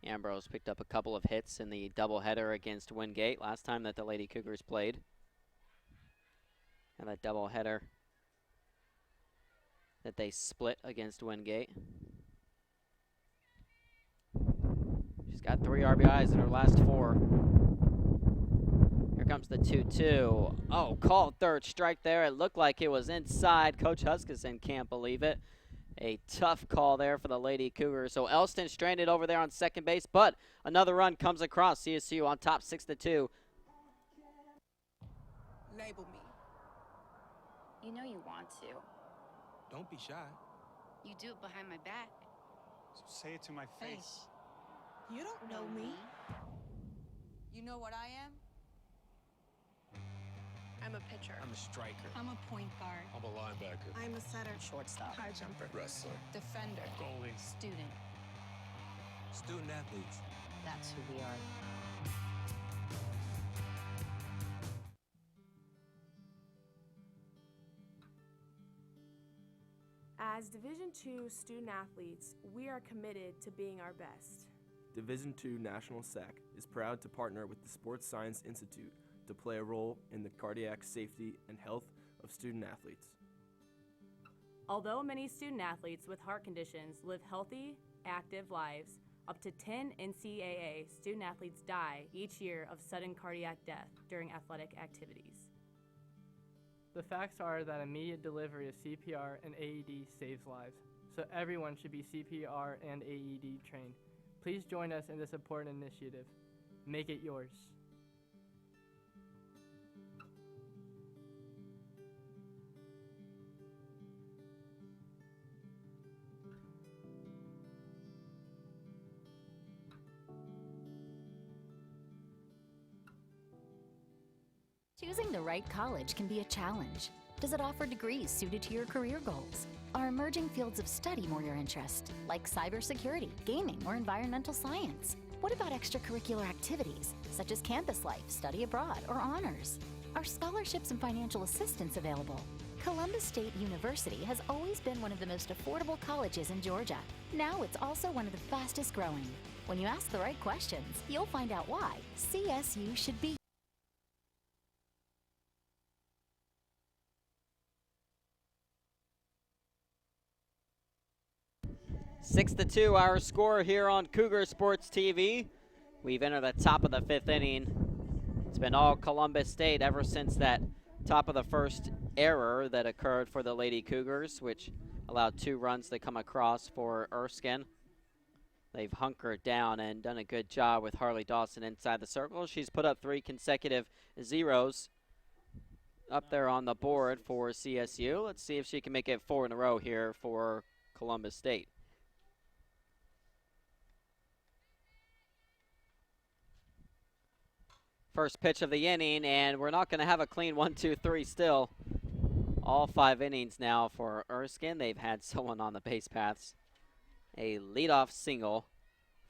Ambrose picked up a couple of hits in the doubleheader against Wingate last time that the Lady Cougars played. And that doubleheader that they split against Wingate. She's got 3 RBIs in her last 4. Here comes the 2-2. Oh, called third strike there. It looked like it was inside. Coach Huskisson can't believe it. A tough call there for the Lady Cougars. So Elston stranded over there on second base, but another run comes across. CSU on top 6-2. Label me. You know you want to. Don't be shy. You do it behind my back. So say it to my face. You don't know me. You know what I am? I'm a pitcher. I'm a striker. I'm a point guard. I'm a linebacker. I'm a setter. Shortstop. High jumper. Wrestler. Defender. Goalie. Student. Student athletes. That's who we are. As Division II student athletes, we are committed to being our best. Division II National SAC is proud to partner with the Sports Science Institute to play a role in the cardiac safety and health of student athletes. Although many student athletes with heart conditions live healthy, active lives, up to 10 NCAA student athletes die each year of sudden cardiac death during athletic activities. The facts are that immediate delivery of CPR and AED saves lives, so everyone should be CPR and AED trained. Please join us in this important initiative. Make it yours. Choosing the right college can be a challenge. Does it offer degrees suited to your career goals? Are emerging fields of study more your interest, like cybersecurity, gaming, or environmental science? What about extracurricular activities, such as campus life, study abroad, or honors? Are scholarships and financial assistance available? Columbus State University has always been one of the most affordable colleges in Georgia. Now it's also one of the fastest growing. When you ask the right questions, you'll find out why CSU should be. 6-2 our score here on Cougar Sports TV. We've entered the top of the 5th inning. It's been all Columbus State ever since that top of the first error that occurred for the Lady Cougars, which allowed 2 runs to come across for Erskine. They've hunkered down and done a good job with Harley Dawson inside the circle. She's put up 3 consecutive zeros up there on the board for CSU. Let's see if she can make it 4 in a row here for Columbus State. First pitch of the inning, and we're not going to have a clean 1-2-3 still. All 5 innings now for Erskine. They've had someone on the base paths. A leadoff single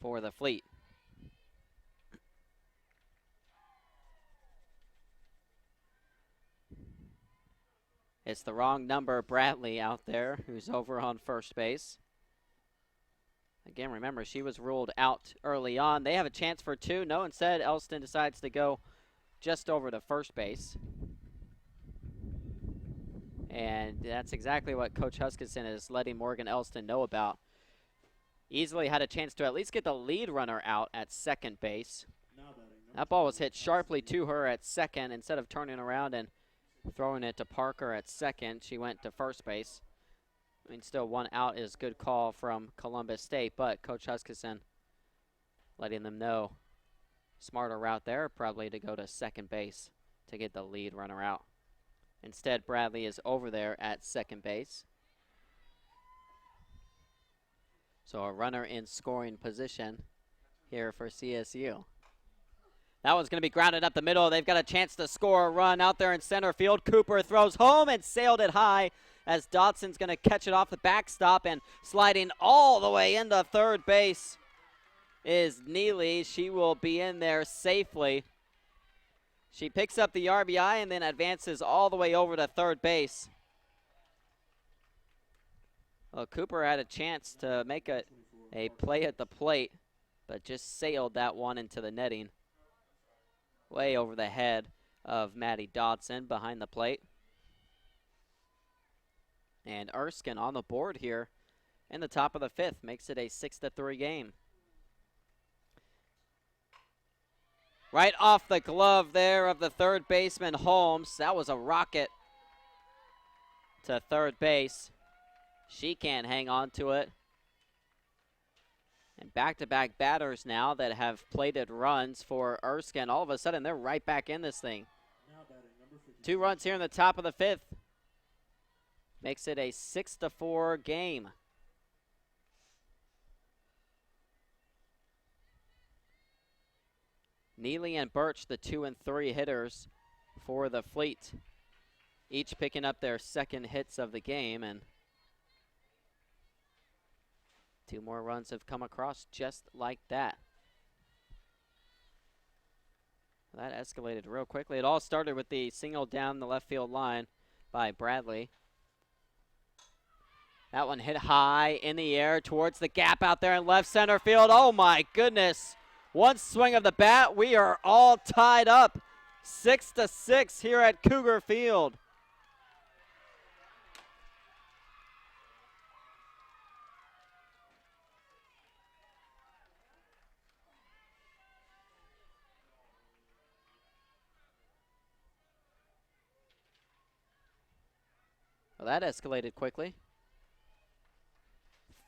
for the Fleet. It's the wrong number, Bradley, out there, who's over on first base. Again, remember, she was ruled out early on. They have a chance for 2. No, instead, Elston decides to go just over to first base. And that's exactly what Coach Huskisson is letting Morgan Elston know about. Easily had a chance to at least get the lead runner out at second base. That ball was hit sharply to her at second. Instead of turning around and throwing it to Parker at second, she went to first base. I mean, still 1 out is a good call from Columbus State, but Coach Huskisson letting them know. Smarter route there, probably to go to second base to get the lead runner out. Instead, Bradley is over there at second base. So a runner in scoring position here for CSU. That one's going to be grounded up the middle. They've got a chance to score a run out there in center field. Cooper throws home and sailed it high as Dodson's going to catch it off the backstop, and sliding all the way into third base is Neely. She will be in there safely. She picks up the RBI and then advances all the way over to third base. Well, Cooper had a chance to make a play at the plate, but just sailed that one into the netting. Way over the head of Maddie Dodson behind the plate. And Erskine on the board here in the top of the 5th makes it a 6-3 game. Right off the glove there of the third baseman, Holmes. That was a rocket to third base. She can't hang on to it. And back-to-back batters now that have plated runs for Erskine. All of a sudden, they're right back in this thing. 2 runs here in the top of the 5th. Makes it a 6-4 game. Neely and Birch, the 2 and 3 hitters for the Fleet. Each picking up their second hits of the game, and 2 more runs have come across just like that. That escalated real quickly. It all started with the single down the left field line by Bradley. That one hit high in the air towards the gap out there in left center field. Oh my goodness. One swing of the bat. We are all tied up. 6-6 here at Cougar Field. Well, that escalated quickly.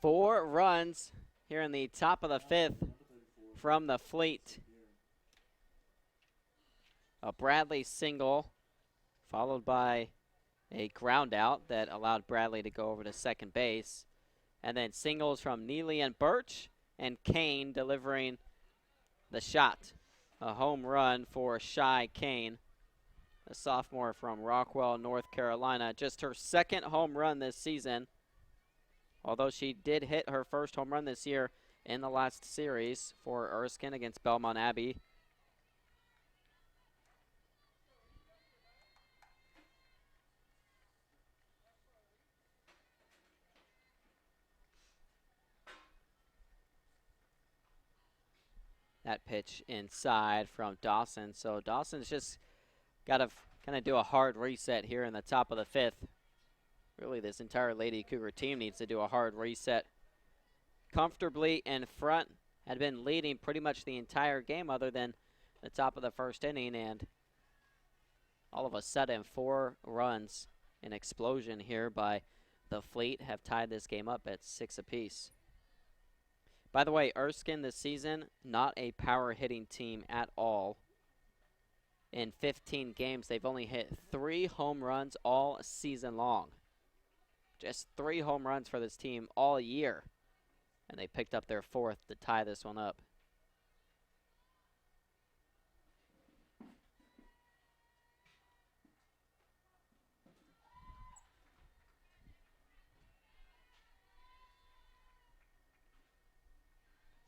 4 runs here in the top of the 5th from the Fleet. A Bradley single followed by a ground out that allowed Bradley to go over to second base. And then singles from Neely and Birch, and Kane delivering the shot. A home run for Shy Kane, a sophomore from Rockwell, North Carolina. Just her 2nd home run this season, although she did hit her first home run this year in the last series for Erskine against Belmont Abbey. That pitch inside from Dawson. So Dawson's just got to kind of do a hard reset here in the top of the 5th. Really, this entire Lady Cougar team needs to do a hard reset comfortably in front, had been leading pretty much the entire game other than the top of the first inning, and all of a sudden 4 runs, an explosion here by the Fleet, have tied this game up at 6 apiece. By the way, Erskine this season, not a power hitting team at all. In 15 games, they've only hit 3 home runs all season long. Just 3 home runs for this team all year. And they picked up their 4th to tie this one up.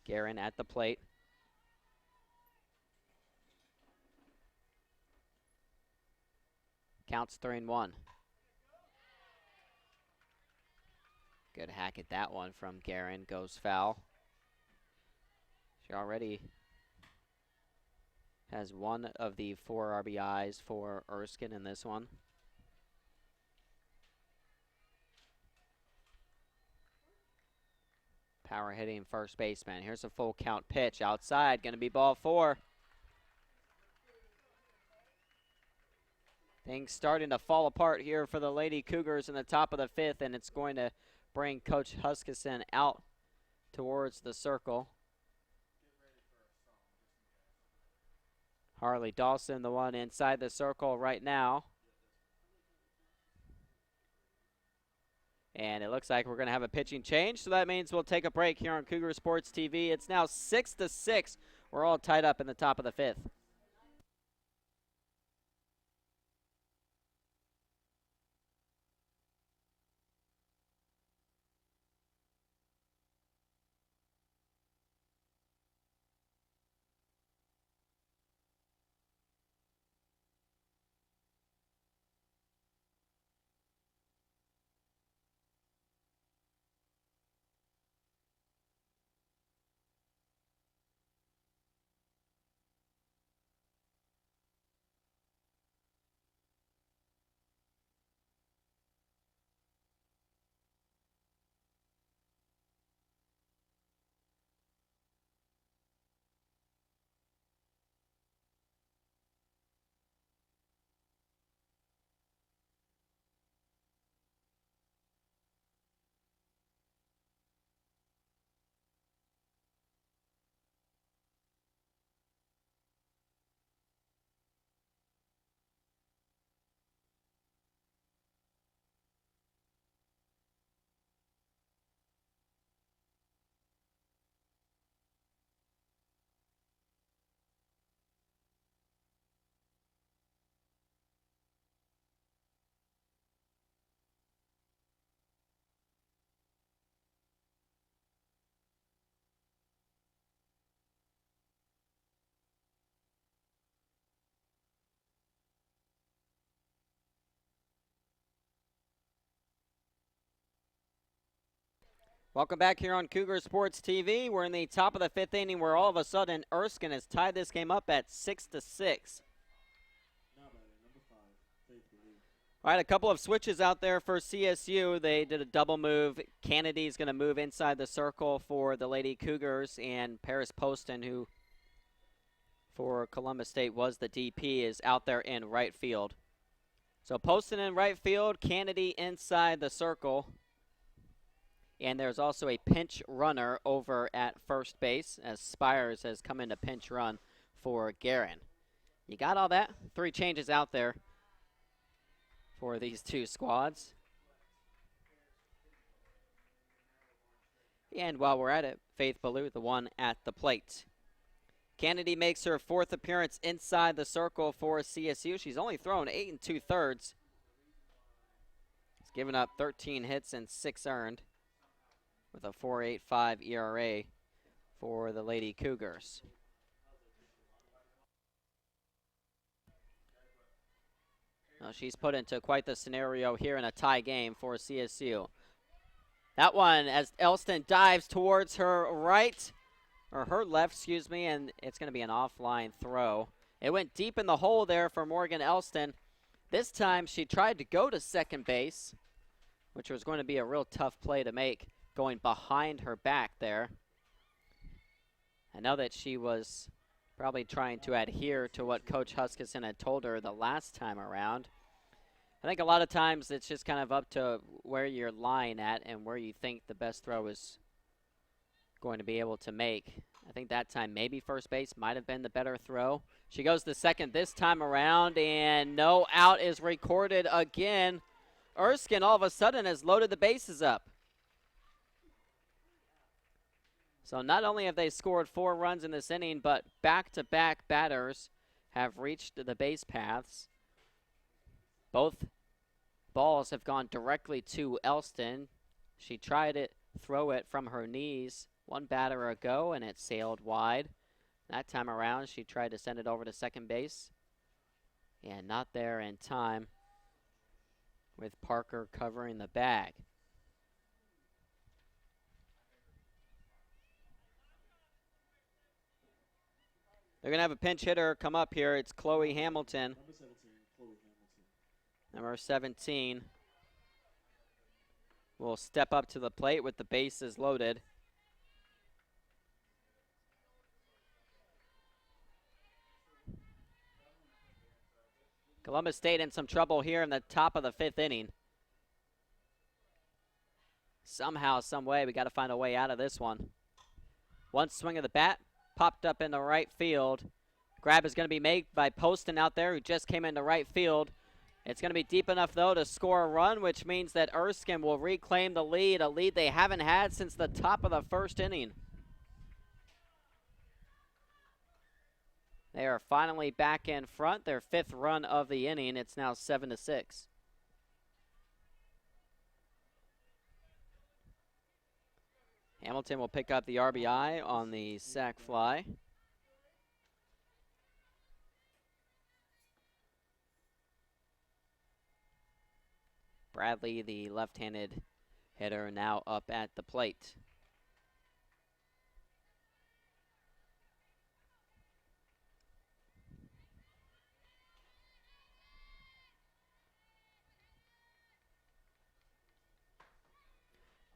Guerin at the plate. Counts 3-1. Good hack at that one from Guerin. Goes foul. She already has 1 of the 4 RBIs for Erskine in this one. Power hitting first baseman. Here's a full count pitch outside. Going to be ball 4. Things starting to fall apart here for the Lady Cougars in the top of the 5th, and it's going to bring Coach Huskisson out towards the circle. Harley Dawson, the one inside the circle right now. And it looks like we're going to have a pitching change, so that means we'll take a break here on Cougar Sports TV. It's now 6-6. We're all tied up in the top of the 5th. Welcome back here on Cougar Sports TV. We're in the top of the 5th inning where all of a sudden Erskine has tied this game up at 6-6. All right, a couple of switches out there for CSU. They did a double move. Kennedy's going to move inside the circle for the Lady Cougars, and Paris Poston, who for Columbus State was the DP, is out there in right field. So Poston in right field, Kennedy inside the circle. And there's also a pinch runner over at first base as Spires has come in to pinch run for Guerin. You got all that? 3 changes out there for these 2 squads. And while we're at it, Faith Ballou, the one at the plate. Kennedy makes her 4th appearance inside the circle for CSU. She's only thrown 8 2/3. She's given up 13 hits and 6 earned, with a 4.85 ERA for the Lady Cougars. Now she's put into quite the scenario here in a tie game for CSU. That one as Elston dives towards her right, or her left, excuse me, and it's going to be an offline throw. It went deep in the hole there for Morgan Elston. This time she tried to go to second base, which was going to be a real tough play to make going behind her back there. I know that she was probably trying to adhere to what Coach Huskisson had told her the last time around. I think a lot of times it's just kind of up to where you're lying at and where you think the best throw is going to be able to make. I think that time maybe first base might have been the better throw. She goes to second this time around, and no out is recorded again. Erskine all of a sudden has loaded the bases up. So not only have they scored 4 runs in this inning, but back-to-back batters have reached the base paths. Both balls have gone directly to Elston. She tried to throw it from her knees one batter ago, and it sailed wide. That time around, she tried to send it over to second base. And not there in time, with Parker covering the bag. They're going to have a pinch hitter come up here. It's Chloe Hamilton. Number 17, Chloe Hamilton. Number 17 will step up to the plate with the bases loaded. Columbus State in some trouble here in the top of the 5th inning. Somehow, some way, we got to find a way out of this one. One swing of the bat, popped up in the right field. Grab is going to be made by Poston out there, who just came into right field. It's going to be deep enough, though, to score a run, which means that Erskine will reclaim the lead, a lead they haven't had since the top of the 1st inning. They are finally back in front, their 5th run of the inning. It's now 7-6. Hamilton will pick up the RBI on the sac fly. Bradley, the left-handed hitter, now up at the plate.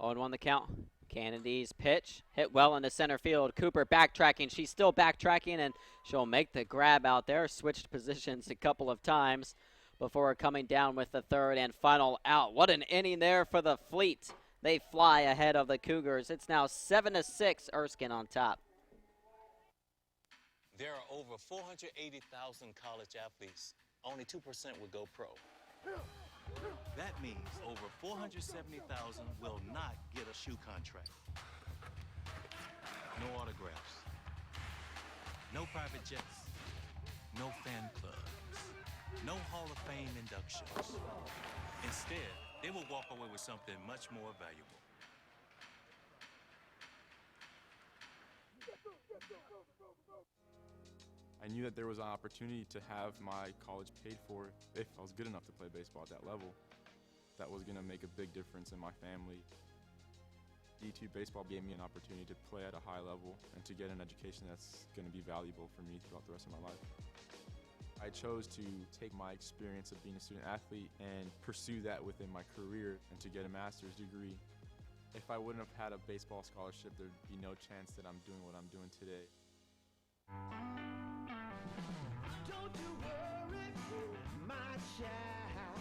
Oh, and 1 the count. Kennedy's pitch hit well into center field. Cooper backtracking. She's still backtracking, and she'll make the grab out there. Switched positions a couple of times before coming down with the 3rd and final out. What an inning there for the Fleet. They fly ahead of the Cougars. It's now 7-6, Erskine on top. There are over 480,000 college athletes. Only 2% will go pro. That means over 470,000 will not get a shoe contract. No autographs. No private jets. No fan clubs. No Hall of Fame inductions. Instead, they will walk away with something much more valuable. I knew that there was an opportunity to have my college paid for if I was good enough to play baseball at that level. That was going to make a big difference in my family. D2 baseball gave me an opportunity to play at a high level and to get an education that's going to be valuable for me throughout the rest of my life. I chose to take my experience of being a student athlete and pursue that within my career and to get a master's degree. If I wouldn't have had a baseball scholarship, there'd be no chance that I'm doing what I'm doing today. Don't you worry, my child.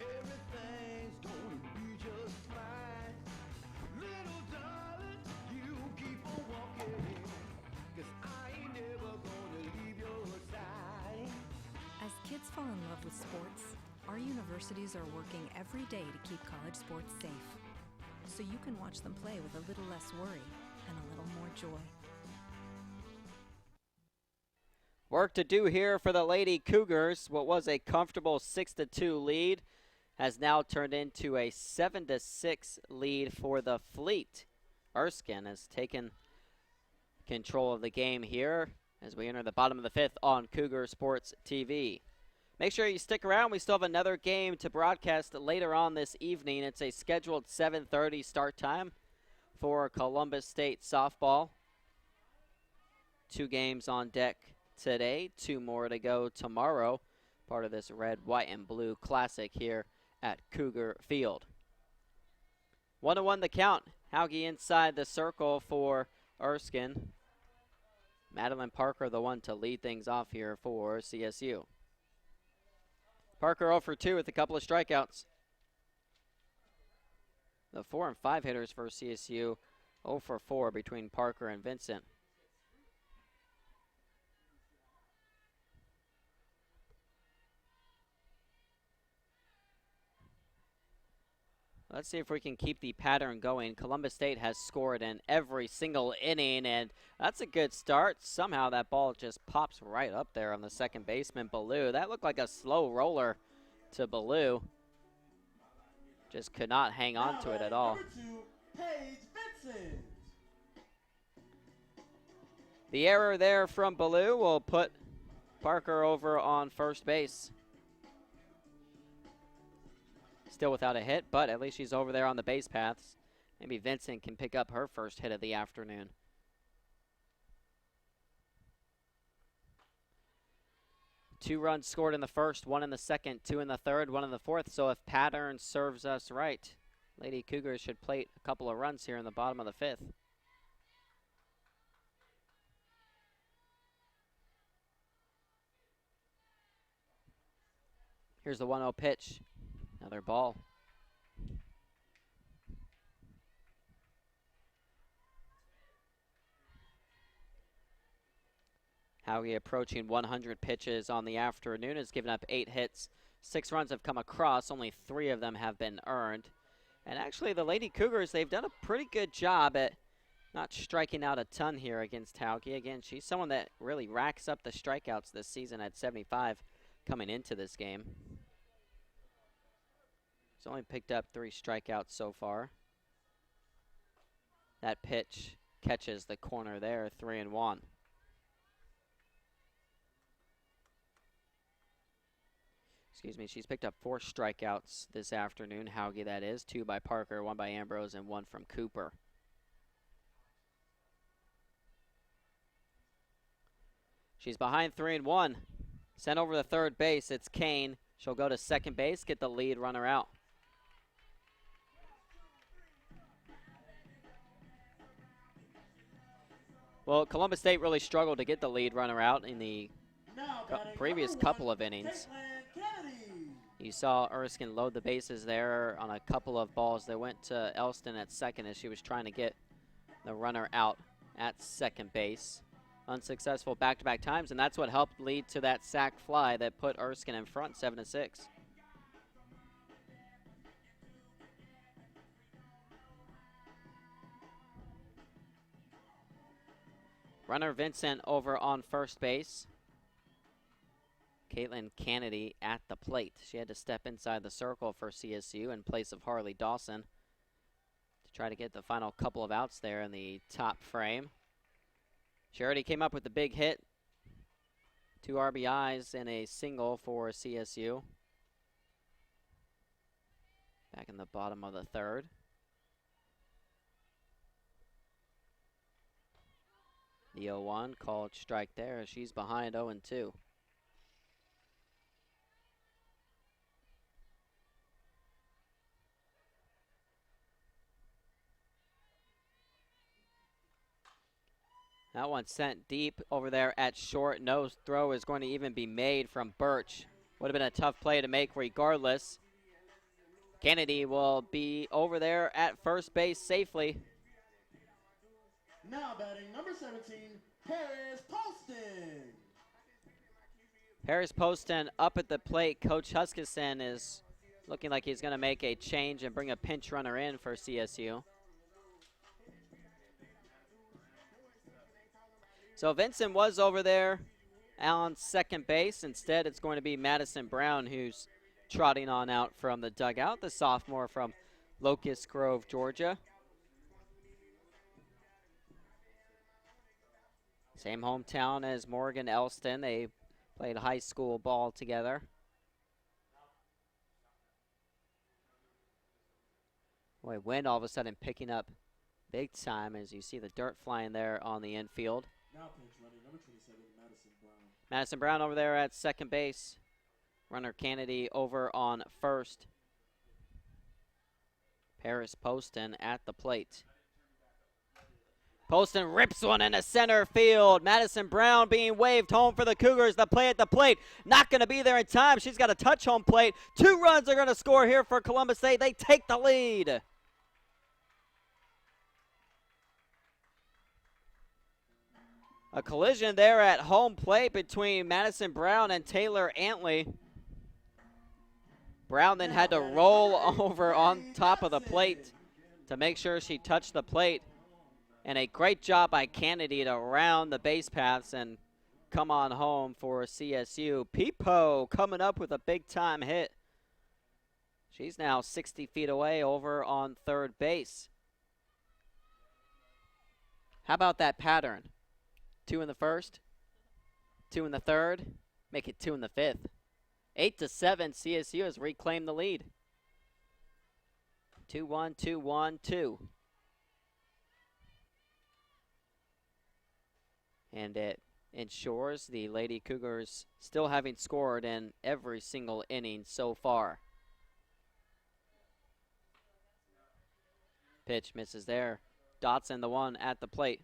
Everything's gonna be just fine. Little darling, you keep on walking, 'cause I ain't never gonna leave your side. As kids fall in love with sports, our universities are working every day to keep college sports safe, so you can watch them play with a little less worry and a little more joy. Work to do here for the Lady Cougars. What was a comfortable 6-2 lead has now turned into a 7-6 lead for the Fleet. Erskine has taken control of the game here as we enter the bottom of the 5th on Cougar Sports TV. Make sure you stick around. We still have another game to broadcast later on this evening. It's a scheduled 7:30 start time for Columbus State softball. 2 games on deck today, 2 more to go tomorrow. Part of this red, white, and blue classic here at Cougar Field. 1-1 the count Hauge inside the circle for Erskine. Madeline Parker, the one to lead things off here for CSU. Parker 0 for 2 with a couple of strikeouts. The 4 and 5 hitters for CSU, 0 for 4 between Parker and Vincent. Let's see if we can keep the pattern going. Columbus State has scored in every single inning, and that's a good start. Somehow that ball just pops right up there on the second baseman, Ballou. That looked like a slow roller to Ballou. Just could not hang on to it at all. Number 2, Paige Vincent. The error there from Ballou will put Parker over on first base. Still without a hit, but at least she's over there on the base paths. Maybe Vincent can pick up her first hit of the afternoon. Two runs scored in the first, 1 in the second, 2 in the third, 1 in the fourth. So if pattern serves us right, Lady Cougars should plate a couple of runs here in the bottom of the fifth. Here's the 1-0 pitch. Another ball. Hauge approaching 100 pitches on the afternoon, has given up 8 hits. 6 runs have come across, only 3 of them have been earned. And actually the Lady Cougars, they've done a pretty good job at not striking out a ton here against Hauge. Again, she's someone that really racks up the strikeouts this season at 75 coming into this game. She's only picked up 3 strikeouts so far. That pitch catches the corner there, 3-1. Excuse me, she's picked up 4 strikeouts this afternoon. Hauge, that is. 2 by Parker, 1 by Ambrose, and 1 from Cooper. She's behind 3-1. Sent over to third base. It's Kane. She'll go to second base, get the lead runner out. Well, Columbus State really struggled to get the lead runner out in the previous couple of innings. You saw Erskine load the bases there on a couple of balls that went to Elston at second as she was trying to get the runner out at second base. Unsuccessful back-to-back times, and that's what helped lead to that sac fly that put Erskine in front 7-6. Runner Vincent over on first base. Caitlin Kennedy at the plate. She had to step inside the circle for CSU in place of Harley Dawson to try to get the final couple of outs there in the top frame. She already came up with the big hit. 2 RBIs and a single for CSU. Back in the bottom of the third. The 0-1 called strike there. She's behind 0-2. That one sent deep over there at short. No throw is going to even be made from Birch. Would have been a tough play to make regardless. Kennedy will be over there at first base safely. Now batting number 17, Paris Poston. Paris Poston up at the plate. Coach Huskisson is looking like he's going to make a change and bring a pinch runner in for CSU. So Vincent was over there on second base. Instead, it's going to be Madison Brown who's trotting on out from the dugout, the sophomore from Locust Grove, Georgia. Same hometown as Morgan Elston. They played high school ball together. Boy, wind all of a sudden picking up big time as you see the dirt flying there on the infield. Now pinch running number 27, Madison Brown. Madison Brown over there at second base. Runner Kennedy over on first. Paris Poston at the plate. Poston rips one into center field. Madison Brown being waved home for the Cougars. The play at the plate, not going to be there in time. She's got a touch home plate. 2 runs are going to score here for Columbus State. They take the lead. A collision there at home plate between Madison Brown and Taylor Antley. Brown then had to roll over on top of the plate to make sure she touched the plate. And a great job by Kennedy to round the base paths and come on home for CSU. Peepo coming up with a big-time hit. She's now 60 feet away over on third base. How about that pattern? 2 in the first, 2 in the third, make it 2 in the fifth. 8-7, CSU has reclaimed the lead. 2-1, 2-1, 2. And it ensures the Lady Cougars still having scored in every single inning so far. Pitch misses there. Dotson, the one at the plate.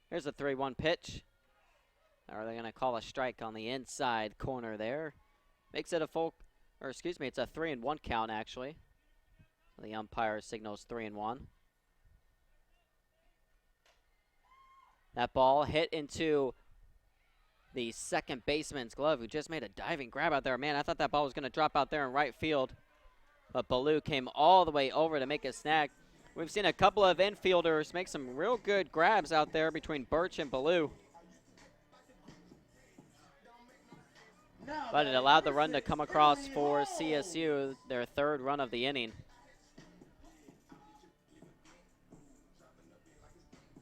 Here's a 3-1 pitch. Are they going to call a strike on the inside corner there? Makes it a it's a 3-1 count actually. The umpire signals 3-1. That ball hit into the second baseman's glove, who just made a diving grab out there. Man, I thought that ball was going to drop out there in right field. But Ballou came all the way over to make a snag. We've seen a couple of infielders make some real good grabs out there between Birch and Ballou. But it allowed the run to come across for CSU, their 3rd run of the inning.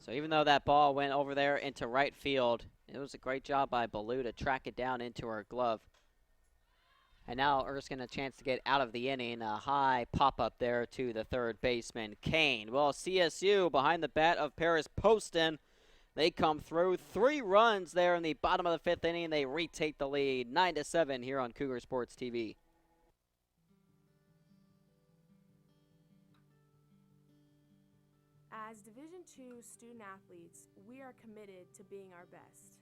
So even though that ball went over there into right field, it was a great job by Ballou to track it down into her glove. And now Erskine a chance to get out of the inning. A high pop-up there to the third baseman, Kane. Well, CSU behind the bat of Paris Poston. They come through 3 runs there in the bottom of the 5th inning. They retake the lead 9-7 here on Cougar Sports TV. As Division II student athletes, we are committed to being our best.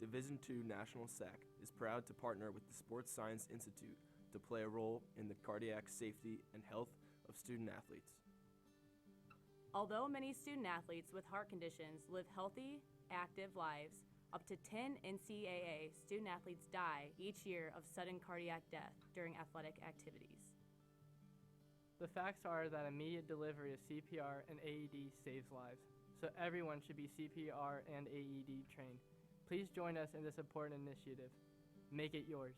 Division II National SAC is proud to partner with the Sports Science Institute to play a role in the cardiac safety and health of student athletes. Although many student athletes with heart conditions live healthy, active lives, up to 10 NCAA student athletes die each year of sudden cardiac death during athletic activities. The facts are that immediate delivery of CPR and AED saves lives, so everyone should be CPR and AED trained. Please join us in this important initiative. Make it yours.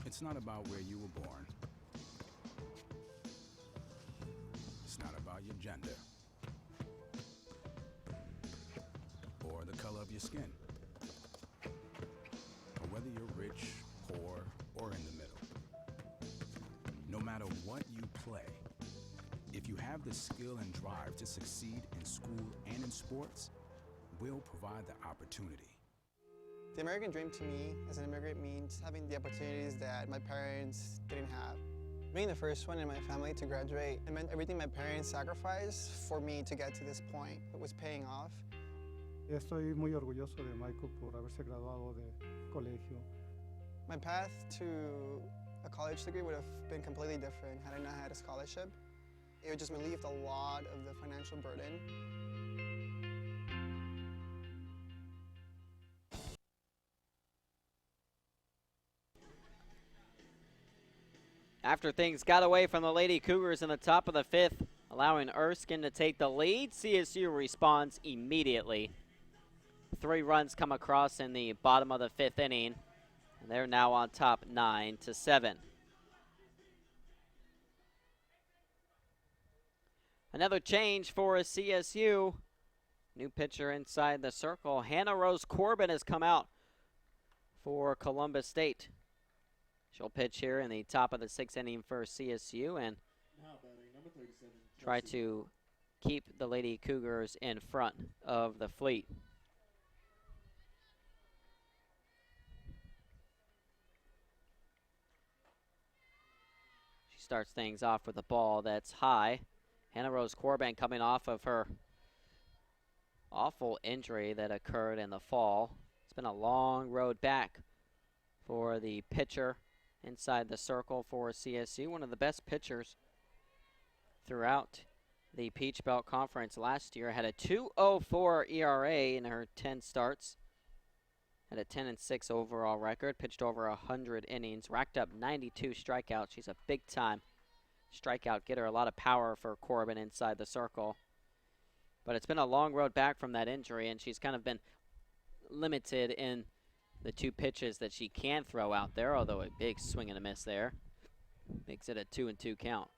It's not about where you were born. It's not about your gender or the color of your skin, or whether you're rich, poor, or in the middle. No matter what you play, if you have the skill and drive to succeed in school and in sports, we'll provide the opportunity. The American dream to me as an immigrant means having the opportunities that my parents didn't have. Being the first one in my family to graduate, it meant everything my parents sacrificed for me to get to this point. It was paying off. Estoy muy orgulloso de Michael por haberse graduado de colegio. My path to a college degree would have been completely different had I not had a scholarship. It would just relieved a lot of the financial burden. After things got away from the Lady Cougars in the top of the 5th, allowing Erskine to take the lead, CSU responds immediately. 3 runs come across in the bottom of the 5th inning, and they're now on top 9-7. Another change for CSU. New pitcher inside the circle. Hannah Rose Corbin has come out for Columbus State. She'll pitch here in the top of the 6th inning for CSU and Now batting, number 37, try Kelsey to keep the Lady Cougars in front of the Fleet. She starts things off with a ball that's high. Hannah Rose Corbin coming off of her awful injury that occurred in the fall. It's been a long road back for the pitcher inside the circle for CSU. One of the best pitchers throughout the Peach Belt Conference last year. Had a 2.04 ERA in her 10 starts. Had a 10-6 overall record. Pitched over 100 innings. Racked up 92 strikeouts. She's a big-time strikeout getter. A lot of power for Corbin inside the circle. But it's been a long road back from that injury, and she's kind of been limited in the 2 pitches that she can throw out there, although a big swing and a miss there. Makes it a 2-2 count.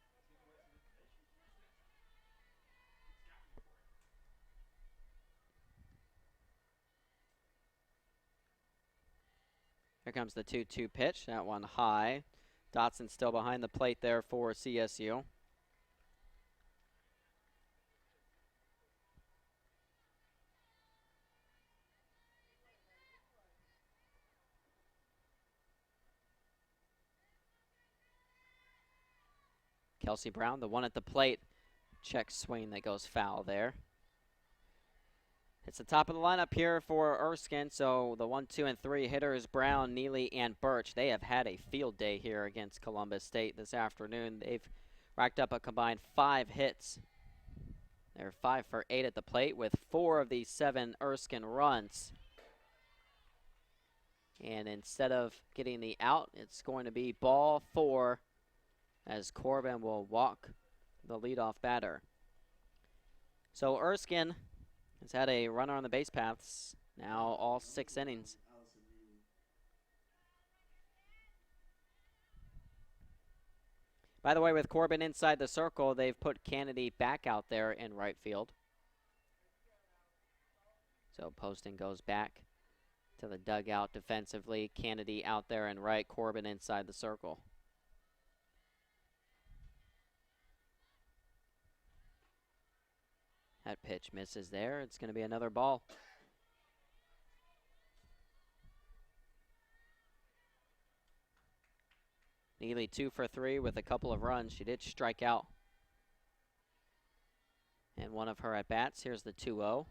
Here comes the 2-2 pitch. That one high. Dotson still behind the plate there for CSU. Kelsey Brown, the one at the plate. Check swing that goes foul there. It's the top of the lineup here for Erskine, so the 1, 2, and 3 hitters, Brown, Neely, and Birch. They have had a field day here against Columbus State this afternoon. They've racked up a combined 5 hits. They're 5 for 8 at the plate with 4 of the 7 Erskine runs. And instead of getting the out, it's going to be ball 4 as Corbin will walk the leadoff batter. So Erskine has had a runner on the base paths now all 6 innings. By the way, with Corbin inside the circle, they've put Kennedy back out there in right field. So Poston goes back to the dugout defensively. Kennedy out there in right, Corbin inside the circle. That pitch misses there. It's going to be another ball. Neely 2 for 3 with a couple of runs. She did strike out. And one of her at-bats. Here's the 2-0.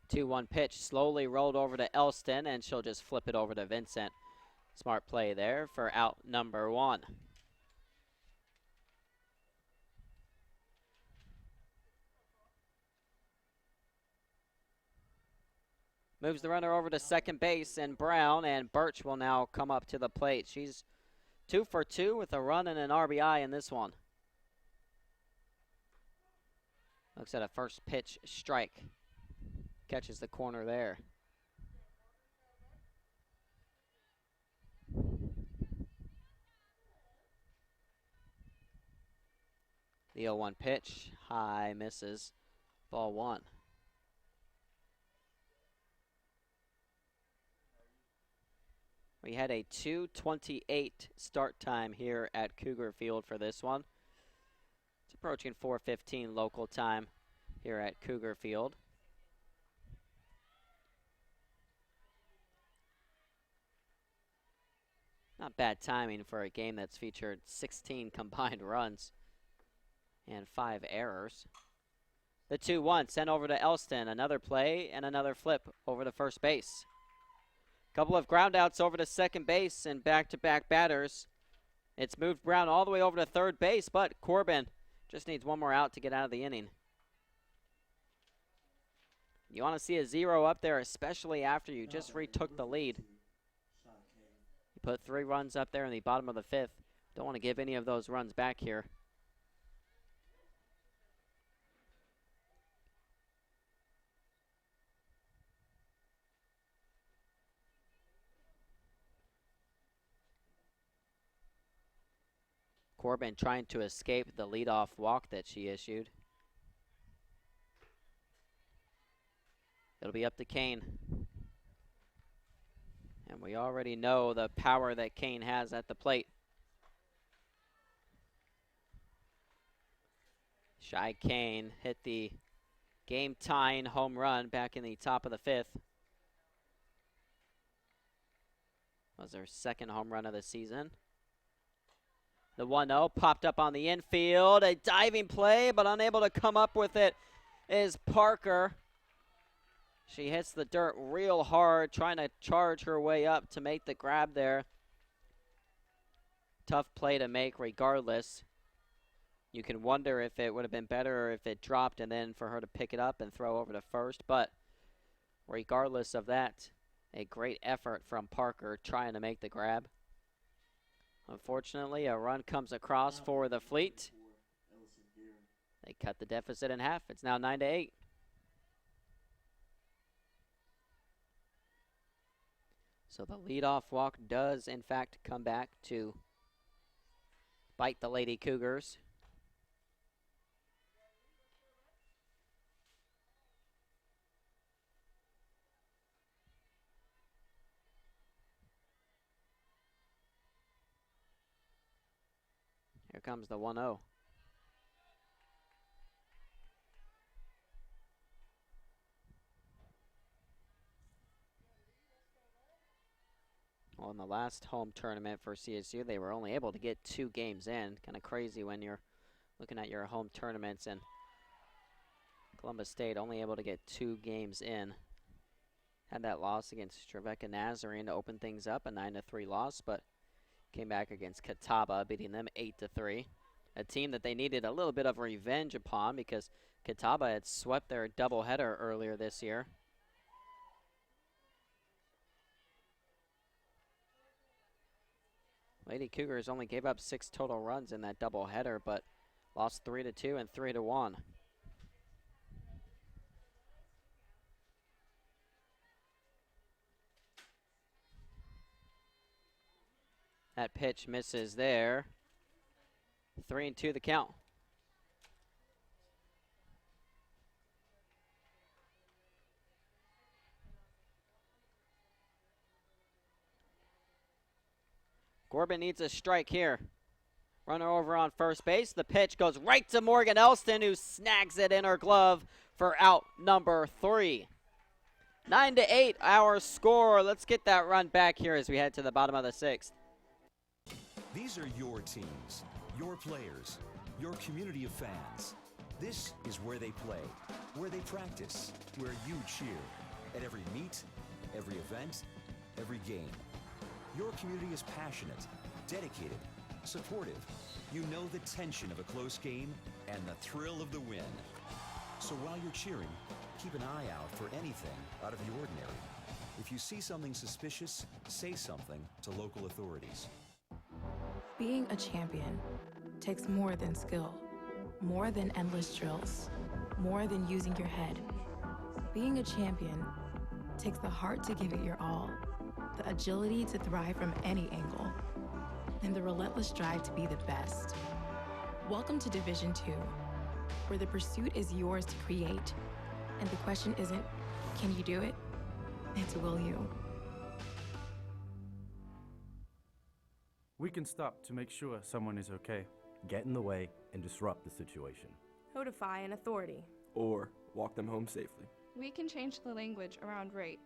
Two-one pitch, slowly rolled over to Elston, and she'll just flip it over to Vincent. Smart play there for out number 1. Moves the runner over to second base, and Brown and Birch will now come up to the plate. She's 2 for 2 with a run and an RBI in this one. Looks at a first pitch strike. Catches the corner there. The 0-1 pitch, high, misses, ball 1. We had a 2:28 start time here at Cougar Field for this one. It's approaching 4:15 local time here at Cougar Field. Not bad timing for a game that's featured 16 combined runs and 5 errors. The 2-1 sent over to Elston. Another play and another flip over to first base. Couple of ground outs over to second base and back-to-back batters. It's moved Brown all the way over to third base, but Corbin just needs one more out to get out of the inning. You want to see a 0 up there, especially after you just retook the lead. You put 3 runs up there in the bottom of the 5th. Don't want to give any of those runs back here. Corbin trying to escape the leadoff walk that she issued. It'll be up to Kane. And we already know the power that Kane has at the plate. Shy Kane hit the game-tying home run back in the top of the 5th. Was her second home run of the season. The 1-0 popped up on the infield. A diving play, but unable to come up with it is Parker. She hits the dirt real hard, trying to charge her way up to make the grab there. Tough play to make regardless. You can wonder if it would have been better if it dropped and then for her to pick it up and throw over to first. But regardless of that, a great effort from Parker trying to make the grab. Unfortunately, a run comes across for the Fleet. They cut the deficit in half. It's now 9-8. So the leadoff walk does, in fact, come back to bite the Lady Cougars. Here comes the 1-0. Well, in the last home tournament for CSU, they were only able to get 2 games in. Kind of crazy when you're looking at your home tournaments, and Columbus State only able to get 2 games in. Had that loss against Trevecca Nazarene to open things up, a 9-3 loss, but came back against Catawba, beating them 8-3. A team that they needed a little bit of revenge upon because Catawba had swept their doubleheader earlier this year. Lady Cougars only gave up 6 total runs in that doubleheader, but lost 3-2 and 3-1. That pitch misses there. 3-2 the count. Corbin needs a strike here. Runner over on first base. The pitch goes right to Morgan Elston, who snags it in her glove for out number 3. 9-8 our score. Let's get that run back here as we head to the bottom of the 6th. These are your teams, your players, your community of fans. This is where they play, where they practice, where you cheer. At every meet, every event, every game. Your community is passionate, dedicated, supportive. You know the tension of a close game and the thrill of the win. So while you're cheering, keep an eye out for anything out of the ordinary. If you see something suspicious, say something to local authorities. Being a champion takes more than skill, more than endless drills, more than using your head. Being a champion takes the heart to give it your all, the agility to thrive from any angle, and the relentless drive to be the best. Welcome to Division 2, where the pursuit is yours to create, and the question isn't, can you do it? It's will you? We can stop to make sure someone is okay. Get in the way and disrupt the situation. Notify an authority. Or walk them home safely. We can change the language around rape.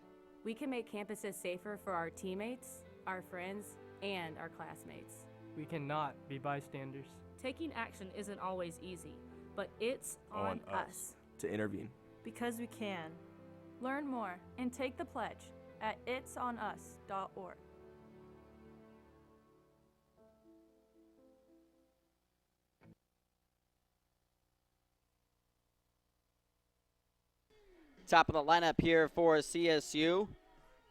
We can make campuses safer for our teammates, our friends, and our classmates. We cannot be bystanders. Taking action isn't always easy, but it's on us. To intervene. Because we can. Learn more and take the pledge at itsonus.org. Top of the lineup here for CSU.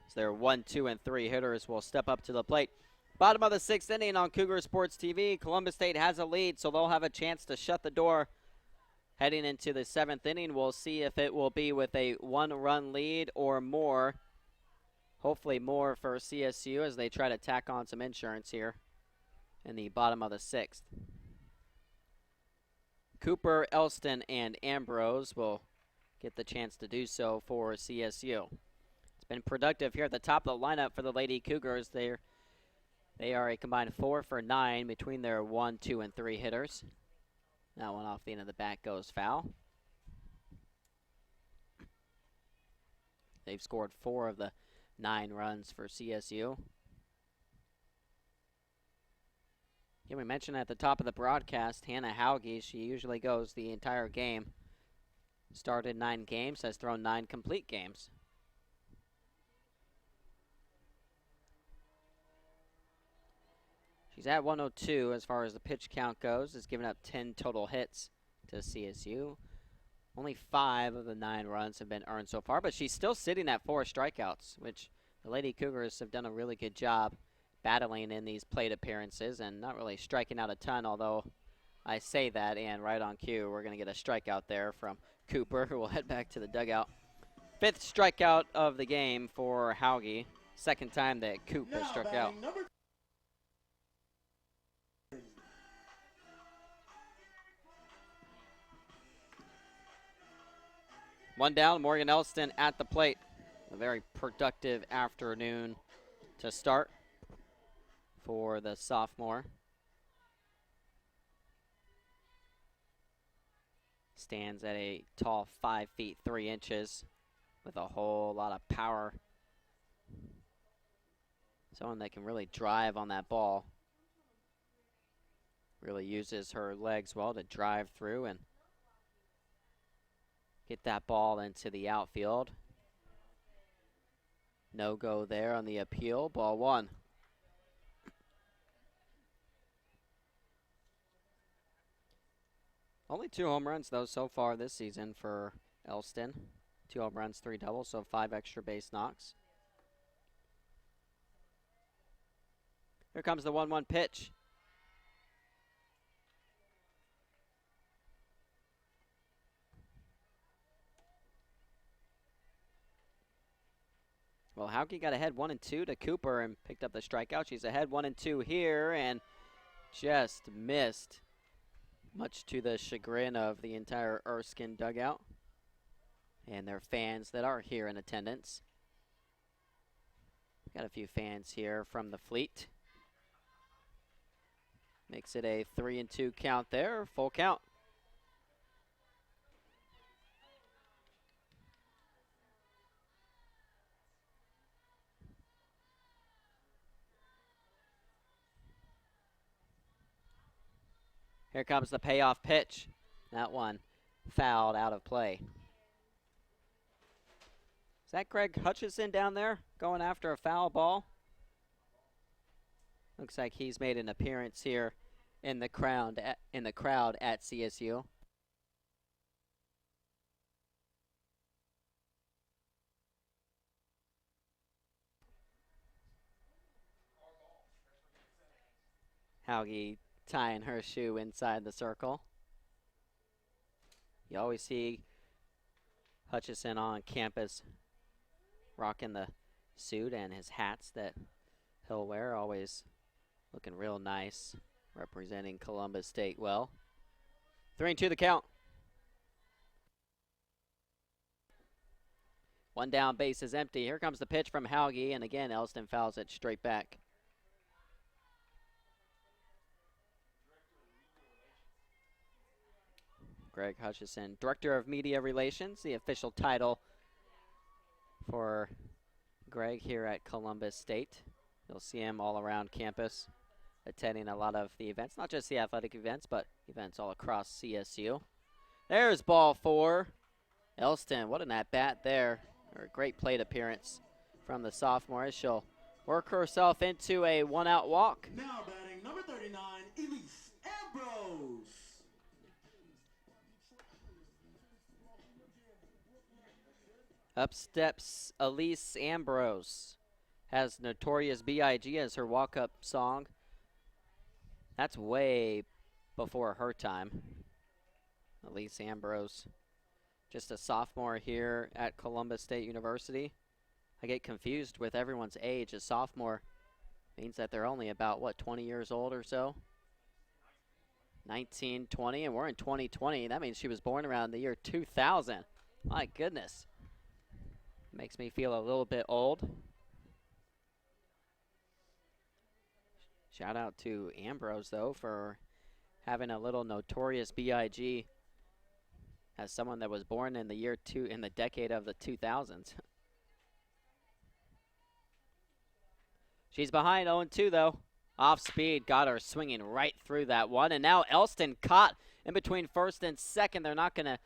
So their 1, 2, and 3 hitters will step up to the plate. Bottom of the 6th inning on Cougar Sports TV. Columbus State has a lead, so they'll have a chance to shut the door. Heading into the 7th inning, we'll see if it will be with a 1-run lead or more. Hopefully more for CSU as they try to tack on some insurance here in the bottom of the 6th. Cooper, Elston, and Ambrose will get the chance to do so for CSU. It's been productive here at the top of the lineup for the Lady Cougars. They are a combined 4 for 9 between their 1, 2, and 3 hitters. That one off the end of the bat goes foul. They've scored 4 of the 9 runs for CSU. Again, we mentioned at the top of the broadcast, Hannah Hauge, she usually goes the entire game. Started 9 games, has thrown 9 complete games. She's at 102 as far as the pitch count goes, has given up 10 total hits to CSU. Only 5 of the 9 runs have been earned so far, but she's still sitting at 4 strikeouts, which the Lady Cougars have done a really good job battling in these plate appearances and not really striking out a ton, although I say that, and right on cue, we're going to get a strikeout there from Cooper, who will head back to the dugout. 5th strikeout of the game for Hauge. 2nd time that Coop has struck out. One down, Morgan Elston at the plate. A very productive afternoon to start for the sophomore. Stands at a tall 5 feet 3 inches with a whole lot of power. Someone that can really drive on that ball. Really uses her legs well to drive through and get that ball into the outfield. No go there on the appeal. Ball 1. Only 2 home runs, though, so far this season for Elston. 2 home runs, 3 doubles, so 5 extra base knocks. Here comes the 1-1 pitch. Well, Hauge got ahead 1-2 to Cooper and picked up the strikeout. She's ahead 1-2 here and just missed, much to the chagrin of the entire Erskine dugout and their fans that are here in attendance. Got a few fans here from the Fleet. Makes it a 3-2 count there, full count. Here comes the payoff pitch. That one fouled out of play. Is that Greg Hutchison down there going after a foul ball? Looks like he's made an appearance here in the crowd at CSU. Hauge tying her shoe inside the circle. You always see Hutchison on campus rocking the suit and his hats that he'll wear, always looking real nice, representing Columbus State well. 3-2 the count. One down, base is empty. Here comes the pitch from Hauge, and again, Elston fouls it straight back. Greg Hutchison, Director of Media Relations, the official title for Greg here at Columbus State. You'll see him all around campus, attending a lot of the events, not just the athletic events, but events all across CSU. There's ball 4. Elston, what an at-bat there. Or a great plate appearance from the sophomore as she'll work herself into a 1-out walk. Now batting number 39, Elise Ambrose. Up steps Elise Ambrose. Has Notorious B.I.G. as her walk-up song. That's way before her time. Elise Ambrose, just a sophomore here at Columbus State University. I get confused with everyone's age. A sophomore means that they're only about, 20 years old or so? 1920, and we're in 2020. That means she was born around the year 2000. My goodness. Makes me feel a little bit old. Shout out to Ambrose, though, for having a little notorious BIG as someone that was born in the decade of the 2000s. She's behind 0-2, though. Off speed, got her swinging right through that one. And now Erskine caught in between first and second. They're not going to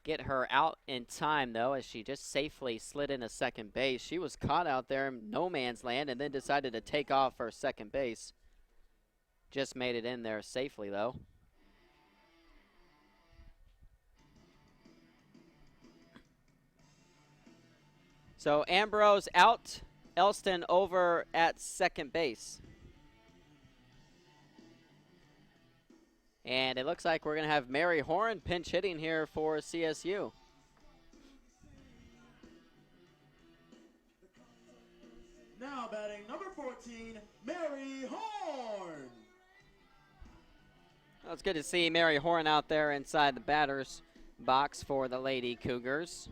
get her out in time, though, as she just safely slid into second base. She was caught out there in no man's land and then decided to take off for second base. Just made it in there safely, though. So Ambrose out, Erskine over at second base. And it looks like we're going to have Mary Horan pinch hitting here for CSU. Now batting number 14, Mary Horn. Well, it's good to see Mary Horn out there inside the batter's box for the Lady Cougars.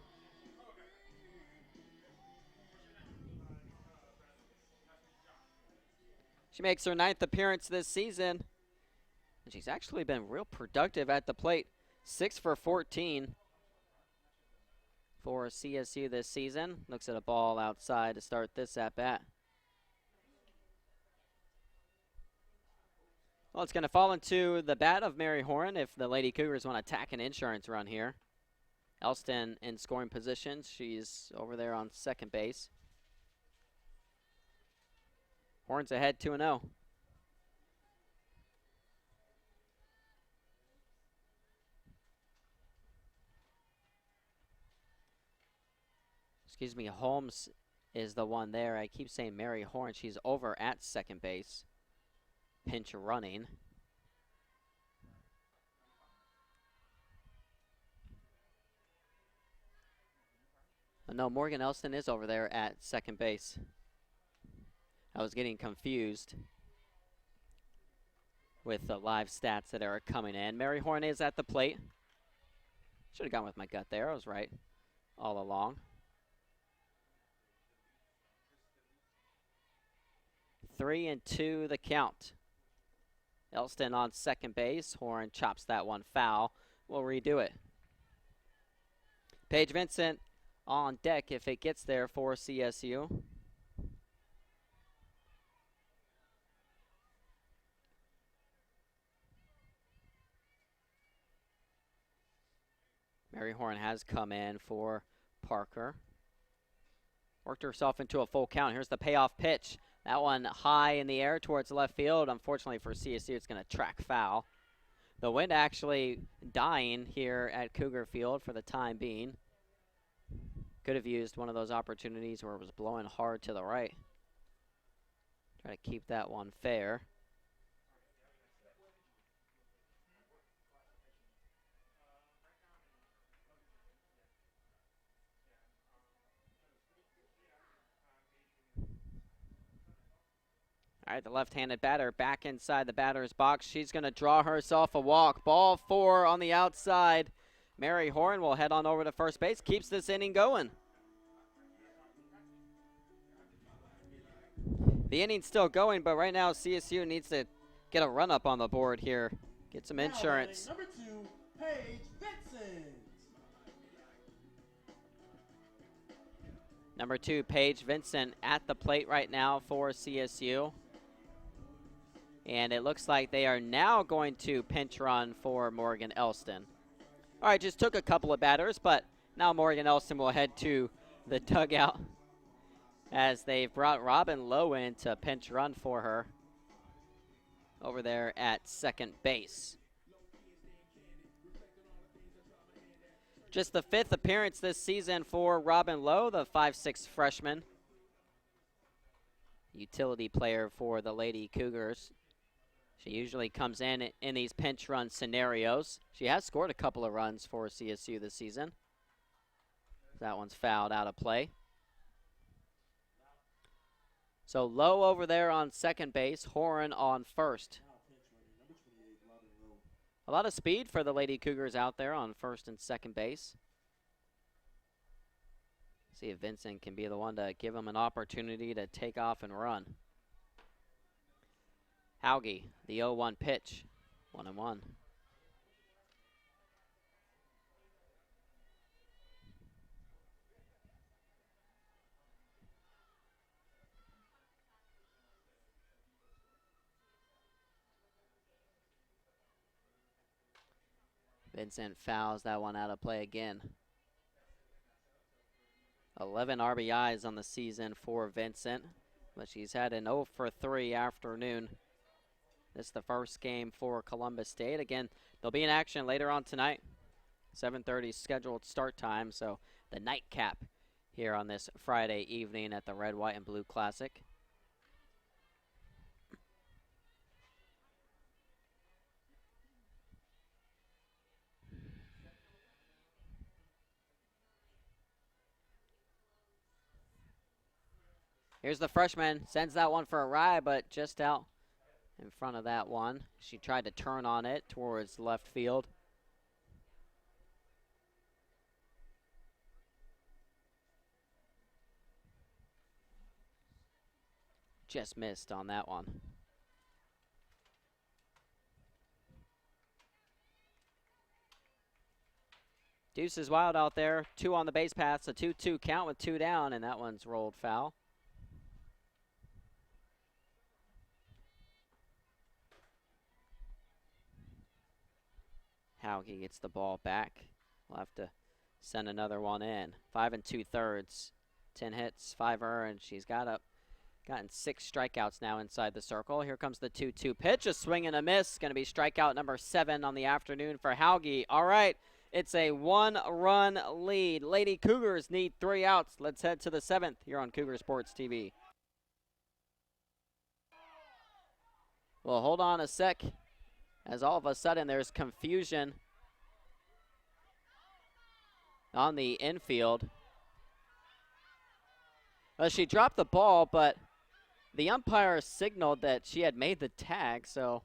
She makes her 9th appearance this season. And she's actually been real productive at the plate. 6 for 14 for CSU this season. Looks at a ball outside to start this at-bat. Well, it's going to fall into the bat of Mary Horan if the Lady Cougars want to attack an insurance run here. Erskine in scoring position. She's over there on second base. Horns ahead 2-0. Excuse me, Holmes is the one there. I keep saying Mary Horn. She's over at second base. Pinch running. Oh, no, Morgan Erskine is over there at second base. I was getting confused with the live stats that are coming in. Mary Horn is at the plate. Should have gone with my gut there. I was right all along. 3-2 the count. Erskine on second base. Horn chops that one foul. We'll redo it. Paige Vincent on deck if it gets there for CSU. Mary Horn has come in for Parker. Worked herself into a full count. Here's the payoff pitch. That one high in the air towards left field. Unfortunately for CSU, it's going to track foul. The wind actually dying here at Cougar Field for the time being. Could have used one of those opportunities where it was blowing hard to the right. Try to keep that one fair. All right, the left-handed batter back inside the batter's box. She's going to draw herself a walk. Ball 4 on the outside. Mary Horn will head on over to first base. Keeps this inning going. The inning's still going, but right now CSU needs to get a run up on the board here. Get some insurance. Number 2, Paige Vincent. Number 2, Paige Vincent at the plate right now for CSU. And it looks like they are now going to pinch run for Morgan Erskine. All right, just took a couple of batters, but now Morgan Erskine will head to the dugout as they've brought Robin Lowe in to pinch run for her over there at second base. Just the 5th appearance this season for Robin Lowe, the 5'6" freshman. Utility player for the Lady Cougars. She usually comes in these pinch run scenarios. She has scored a couple of runs for CSU this season. That one's fouled out of play. So Lowe over there on second base, Horn on first. A lot of speed for the Lady Cougars out there on first and second base. See if Vincent can be the one to give him an opportunity to take off and run. Hauge, the 0-1 pitch, 1-1. Vincent fouls that one out of play again. 11 RBIs on the season for Vincent, but she's had an 0 for 3 afternoon. This is the first game for Columbus State. Again, they'll be in action later on tonight. 7:30 scheduled start time, so the nightcap here on this Friday evening at the Red, White, and Blue Classic. Here's the freshman, sends that one for a ride, but just out in front of that one. She tried to turn on it towards left field. Just missed on that one. Deuce is wild out there. 2 on the base paths, a 2-2 count with 2 down, and that one's rolled foul. Hauge gets the ball back. We'll have to send another one in. 5 2/3, 10 hits, 5 earned. She's gotten 6 strikeouts now inside the circle. Here comes the 2-2 pitch. A swing and a miss. Going to be strikeout number 7 on the afternoon for Hauge. All right, it's a 1-run lead. Lady Cougars need 3 outs. Let's head to the 7th here on Cougar Sports TV. Well, hold on a sec, as all of a sudden there's confusion on the infield. Well, she dropped the ball, but the umpire signaled that she had made the tag, so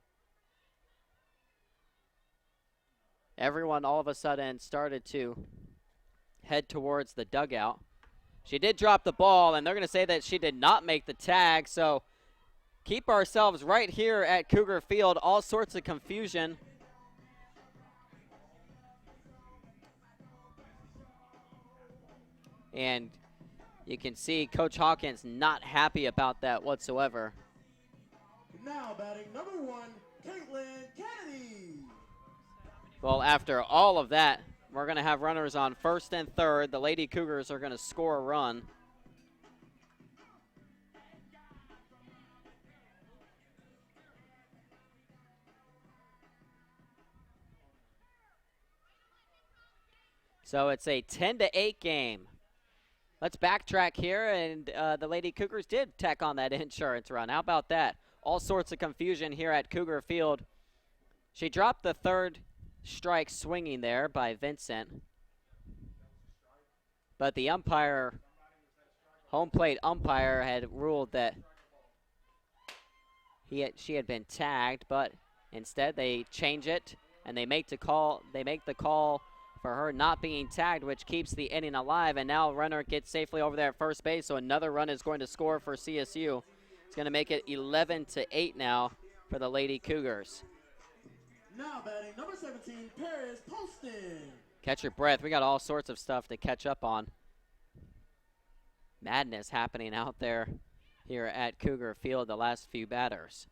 everyone all of a sudden started to head towards the dugout. She did drop the ball, and they're going to say that she did not make the tag, so keep ourselves right here at Cougar Field. All sorts of confusion. And you can see Coach Hawkins not happy about that whatsoever. Now batting number 1, Caitlin Kennedy. Well, after all of that, we're going to have runners on first and third. The Lady Cougars are going to score a run. So it's a 10-8 game. Let's backtrack here, and the Lady Cougars did tack on that insurance run. How about that? All sorts of confusion here at Cougar Field. She dropped the 3rd strike swinging there by Vincent. But the umpire, home plate umpire, had ruled that she had been tagged, but instead they change it, and they make the call for her not being tagged, which keeps the inning alive. And now runner gets safely over there at first base, so another run is going to score for CSU. It's going to make it 11-8 now for the Lady Cougars. Now batting number 17, Paris Poston. Catch your breath. We got all sorts of stuff to catch up on. Madness happening out there here at Cougar Field, the last few batters.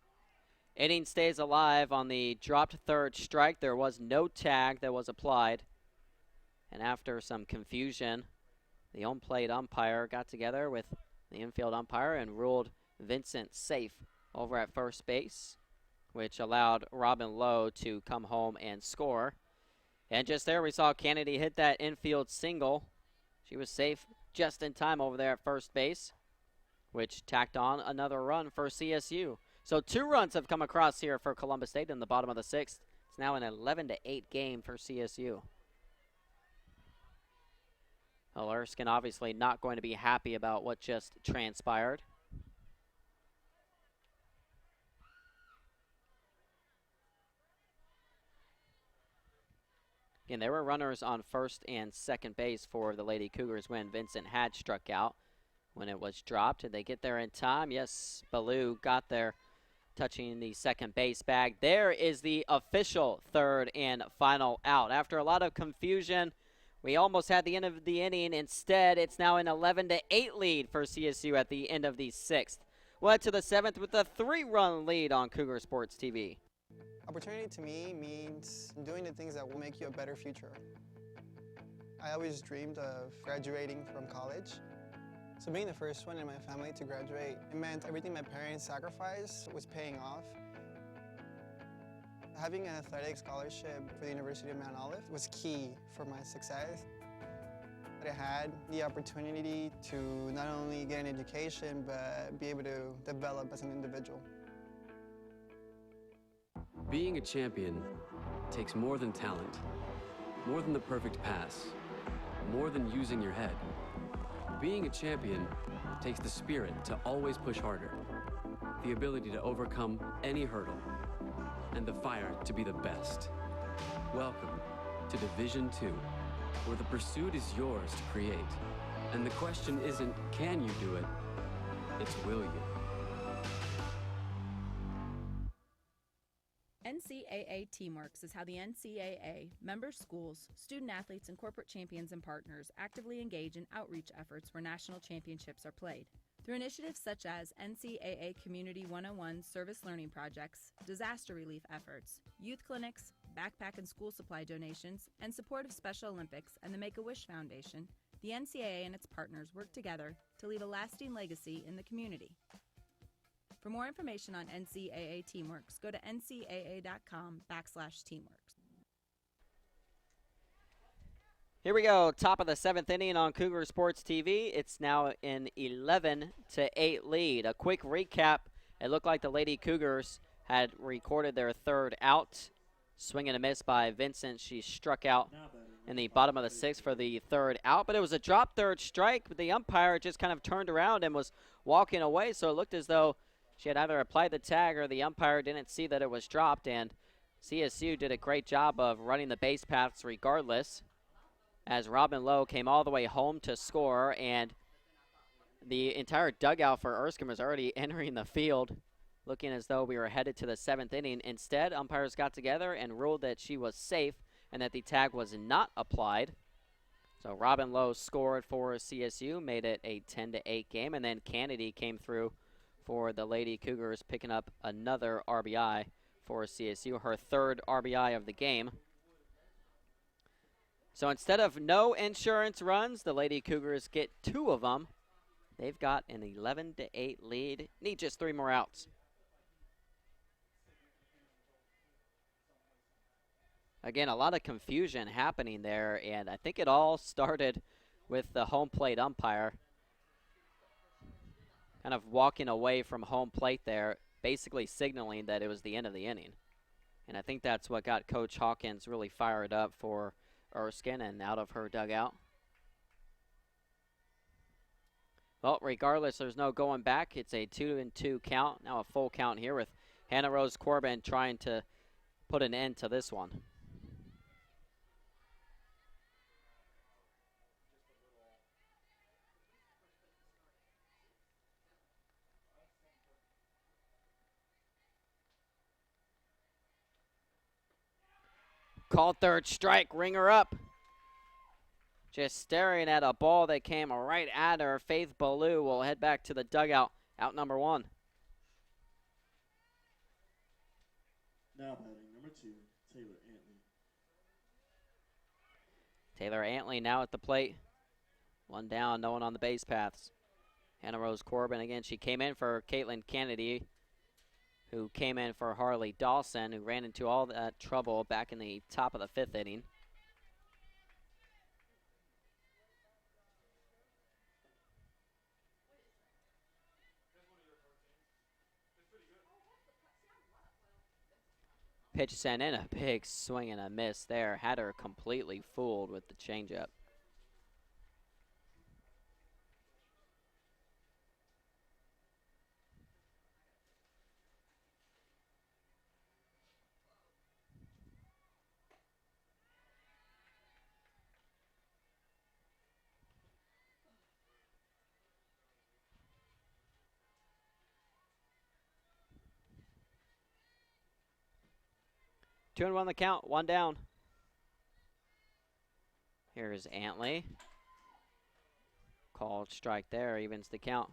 Inning stays alive on the dropped 3rd strike. There was no tag that was applied. And after some confusion, the home plate umpire got together with the infield umpire and ruled Vincent safe over at first base, which allowed Robin Lowe to come home and score. And just there we saw Kennedy hit that infield single. She was safe just in time over there at first base, which tacked on another run for CSU. So 2 runs have come across here for Columbus State in the bottom of the 6th. It's now an 11-8 game for CSU. Well, Erskine obviously not going to be happy about what just transpired. Again, there were runners on first and second base for the Lady Cougars when Vincent had struck out. When it was dropped, did they get there in time? Yes, Ballou got there, touching the second base bag. There is the official third and final out. After a lot of confusion, we almost had the end of the inning. Instead, it's now an 11-8 lead for CSU at the end of the sixth. We'll head to the seventh with a 3-run lead on Cougar Sports TV. Opportunity to me means doing the things that will make you a better future. I always dreamed of graduating from college. So being the first one in my family to graduate, it meant everything my parents sacrificed was paying off. Having an athletic scholarship for the University of Mount Olive was key for my success. I had the opportunity to not only get an education, but be able to develop as an individual. Being a champion takes more than talent, more than the perfect pass, more than using your head. Being a champion takes the spirit to always push harder, the ability to overcome any hurdle, and the fire to be the best. Welcome to Division II, where the pursuit is yours to create. And the question isn't, can you do it? It's, will you? NCAA Teamworks is how the NCAA, member schools, student athletes, and corporate champions and partners actively engage in outreach efforts where national championships are played. Through initiatives such as NCAA Community 101 service learning projects, disaster relief efforts, youth clinics, backpack and school supply donations, and support of Special Olympics and the Make-A-Wish Foundation, the NCAA and its partners work together to leave a lasting legacy in the community. For more information on NCAA Teamworks, go to ncaa.com/teamworks. Here we go, top of the seventh inning on Cougar Sports TV. It's now an 11-8 lead. A quick recap, it looked like the Lady Cougars had recorded their third out. Swing and a miss by Vincent. She struck out in the bottom of the sixth for the third out, but it was a drop third strike. But the umpire just kind of turned around and was walking away, so it looked as though she had either applied the tag or the umpire didn't see that it was dropped, and CSU did a great job of running the base paths regardless, as Robin Lowe came all the way home to score, and the entire dugout for Erskine was already entering the field, looking as though we were headed to the seventh inning. Instead, umpires got together and ruled that she was safe and that the tag was not applied. So Robin Lowe scored for CSU, made it a 10-8 game, and then Kennedy came through for the Lady Cougars, picking up another RBI for CSU, her third RBI of the game. So instead of no insurance runs, the Lady Cougars get 2 of them. They've got an 11-8 lead. Need just 3 more outs. Again, a lot of confusion happening there, and I think it all started with the home plate umpire kind of walking away from home plate there, basically signaling that it was the end of the inning. And I think that's what got Coach Hawkins really fired up for Erskine and out of her dugout. Well, regardless, there's no going back. It's a 2-2 count. Now a full count here with Hannah Rose Corbin trying to put an end to this one. Called third strike, ring her up. Just staring at a ball that came right at her. Faith Ballou will head back to the dugout, out number 1. Now batting number 2, Taylor Antley. Taylor Antley now at the plate. 1 down, no one on the base paths. Hannah Rose Corbin again. She came in for Caitlin Kennedy, who came in for Harley Dawson, who ran into all that trouble back in the top of the 5th inning. Pitch sent in, a big swing and a miss there. Had her completely fooled with the changeup. 2-1 the count, 1 down. Here's Antley. Called strike there, evens the count.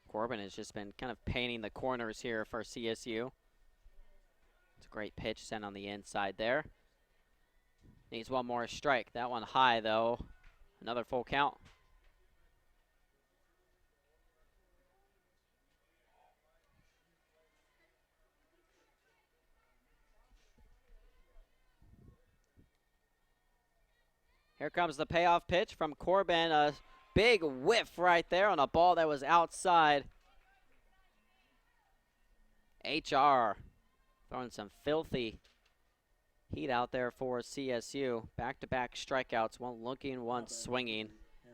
Corbin has just been kind of painting the corners here for CSU. It's a great pitch sent on the inside there. Needs one more strike. That one high, though. Another full count. Here comes the payoff pitch from Corbin. A big whiff right there on a ball that was outside. HR throwing some filthy heat out there for CSU. Back-to-back strikeouts, one looking, one swinging.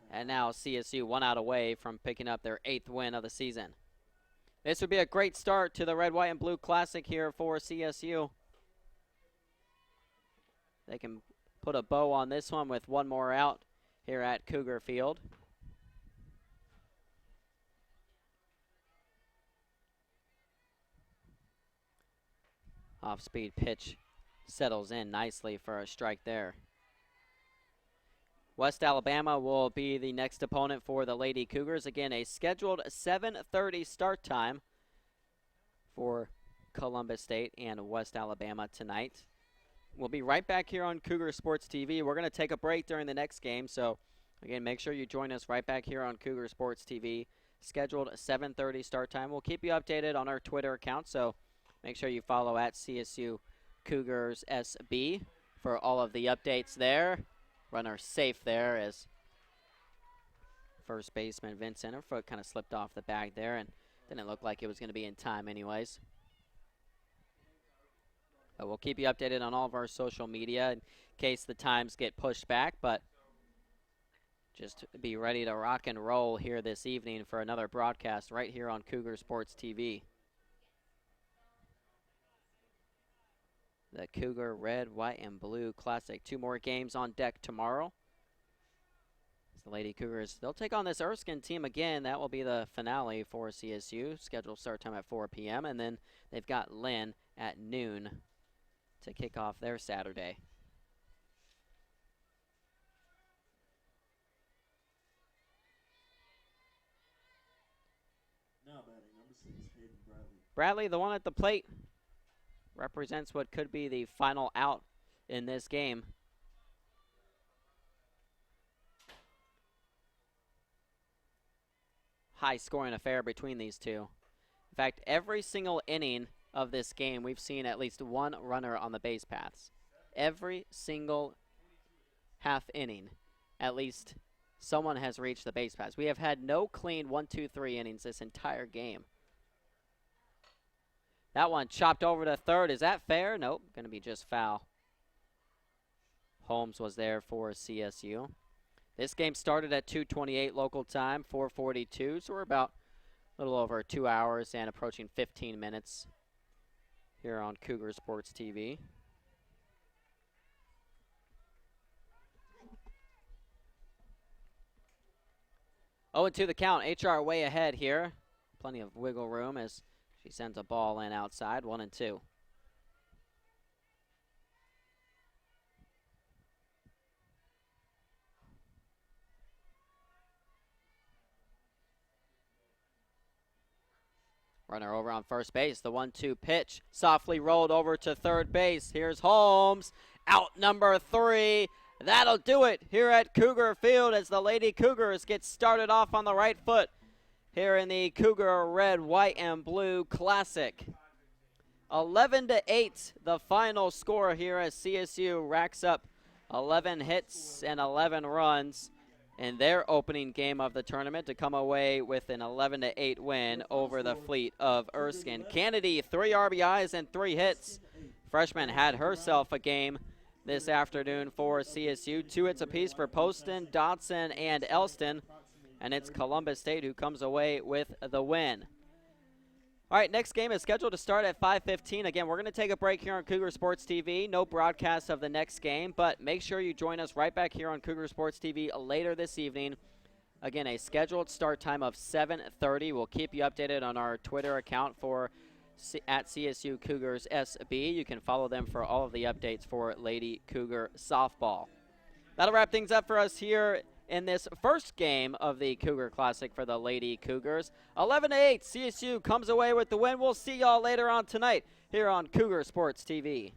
And now CSU 1 out away from picking up their 8th win of the season. This would be a great start to the Red, White, and Blue Classic here for CSU. They can put a bow on this one with one more out here at Cougar Field. Off-speed pitch settles in nicely for a strike there. West Alabama will be the next opponent for the Lady Cougars. Again, a scheduled 7:30 start time for Columbus State and West Alabama tonight. We'll be right back here on Cougar Sports TV. We're going to take a break during the next game, so again, make sure you join us right back here on Cougar Sports TV. Scheduled 7:30 start time. We'll keep you updated on our Twitter account, so make sure you follow at CSU Cougars SB for all of the updates there. Runner safe there as first baseman Vincent, her foot kind of slipped off the bag there and didn't look like it was going to be in time anyways. We'll keep you updated on all of our social media in case the times get pushed back, but just be ready to rock and roll here this evening for another broadcast right here on Cougar Sports TV. The Cougar Red, White, and Blue Classic. 2 more games on deck tomorrow. As the Lady Cougars, they'll take on this Erskine team again. That will be the finale for CSU. Scheduled start time at 4 p.m. And then they've got Lynn at noon to kick off their Saturday. Now batting, number 6, Hayden Bradley. Bradley, the one at the plate, represents what could be the final out in this game. High scoring affair between these two. In fact, every single inning of this game, we've seen at least one runner on the base paths. Every single half inning, at least someone has reached the base paths. We have had no clean 1, 2, 3 innings this entire game. That one chopped over to third. Is that fair? Nope, going to be just foul. Holmes was there for CSU. This game started at 2:28 local time, 4:42, so we're about a little over 2 hours and approaching 15 minutes here on Cougar Sports TV. Oh, and to the count, HR way ahead here. Plenty of wiggle room as she sends a ball in outside, 1-2. Runner over on first base. The 1-2 pitch softly rolled over to third base. Here's Holmes. Out number 3. That'll do it here at Cougar Field as the Lady Cougars get started off on the right foot here in the Cougar Red, White, and Blue Classic. 11-8 the final score here as CSU racks up 11 hits and 11 runs in their opening game of the tournament to come away with an 11-8 win over the fleet of Erskine. Kennedy, 3 RBIs and 3 hits. Freshman had herself a game this afternoon for CSU. 2 hits apiece for Poston, Dodson, and Elston. And it's Columbus State who comes away with the win. All right, next game is scheduled to start at 5:15. Again, we're going to take a break here on Cougar Sports TV. No broadcast of the next game, but make sure you join us right back here on Cougar Sports TV later this evening. Again, a scheduled start time of 7:30. We'll keep you updated on our Twitter account for at CSU Cougars SB. You can follow them for all of the updates for Lady Cougar softball. That'll wrap things up for us here in this first game of the Cougar Classic for the Lady Cougars. 11-8, CSU comes away with the win. We'll see y'all later on tonight here on Cougar Sports TV.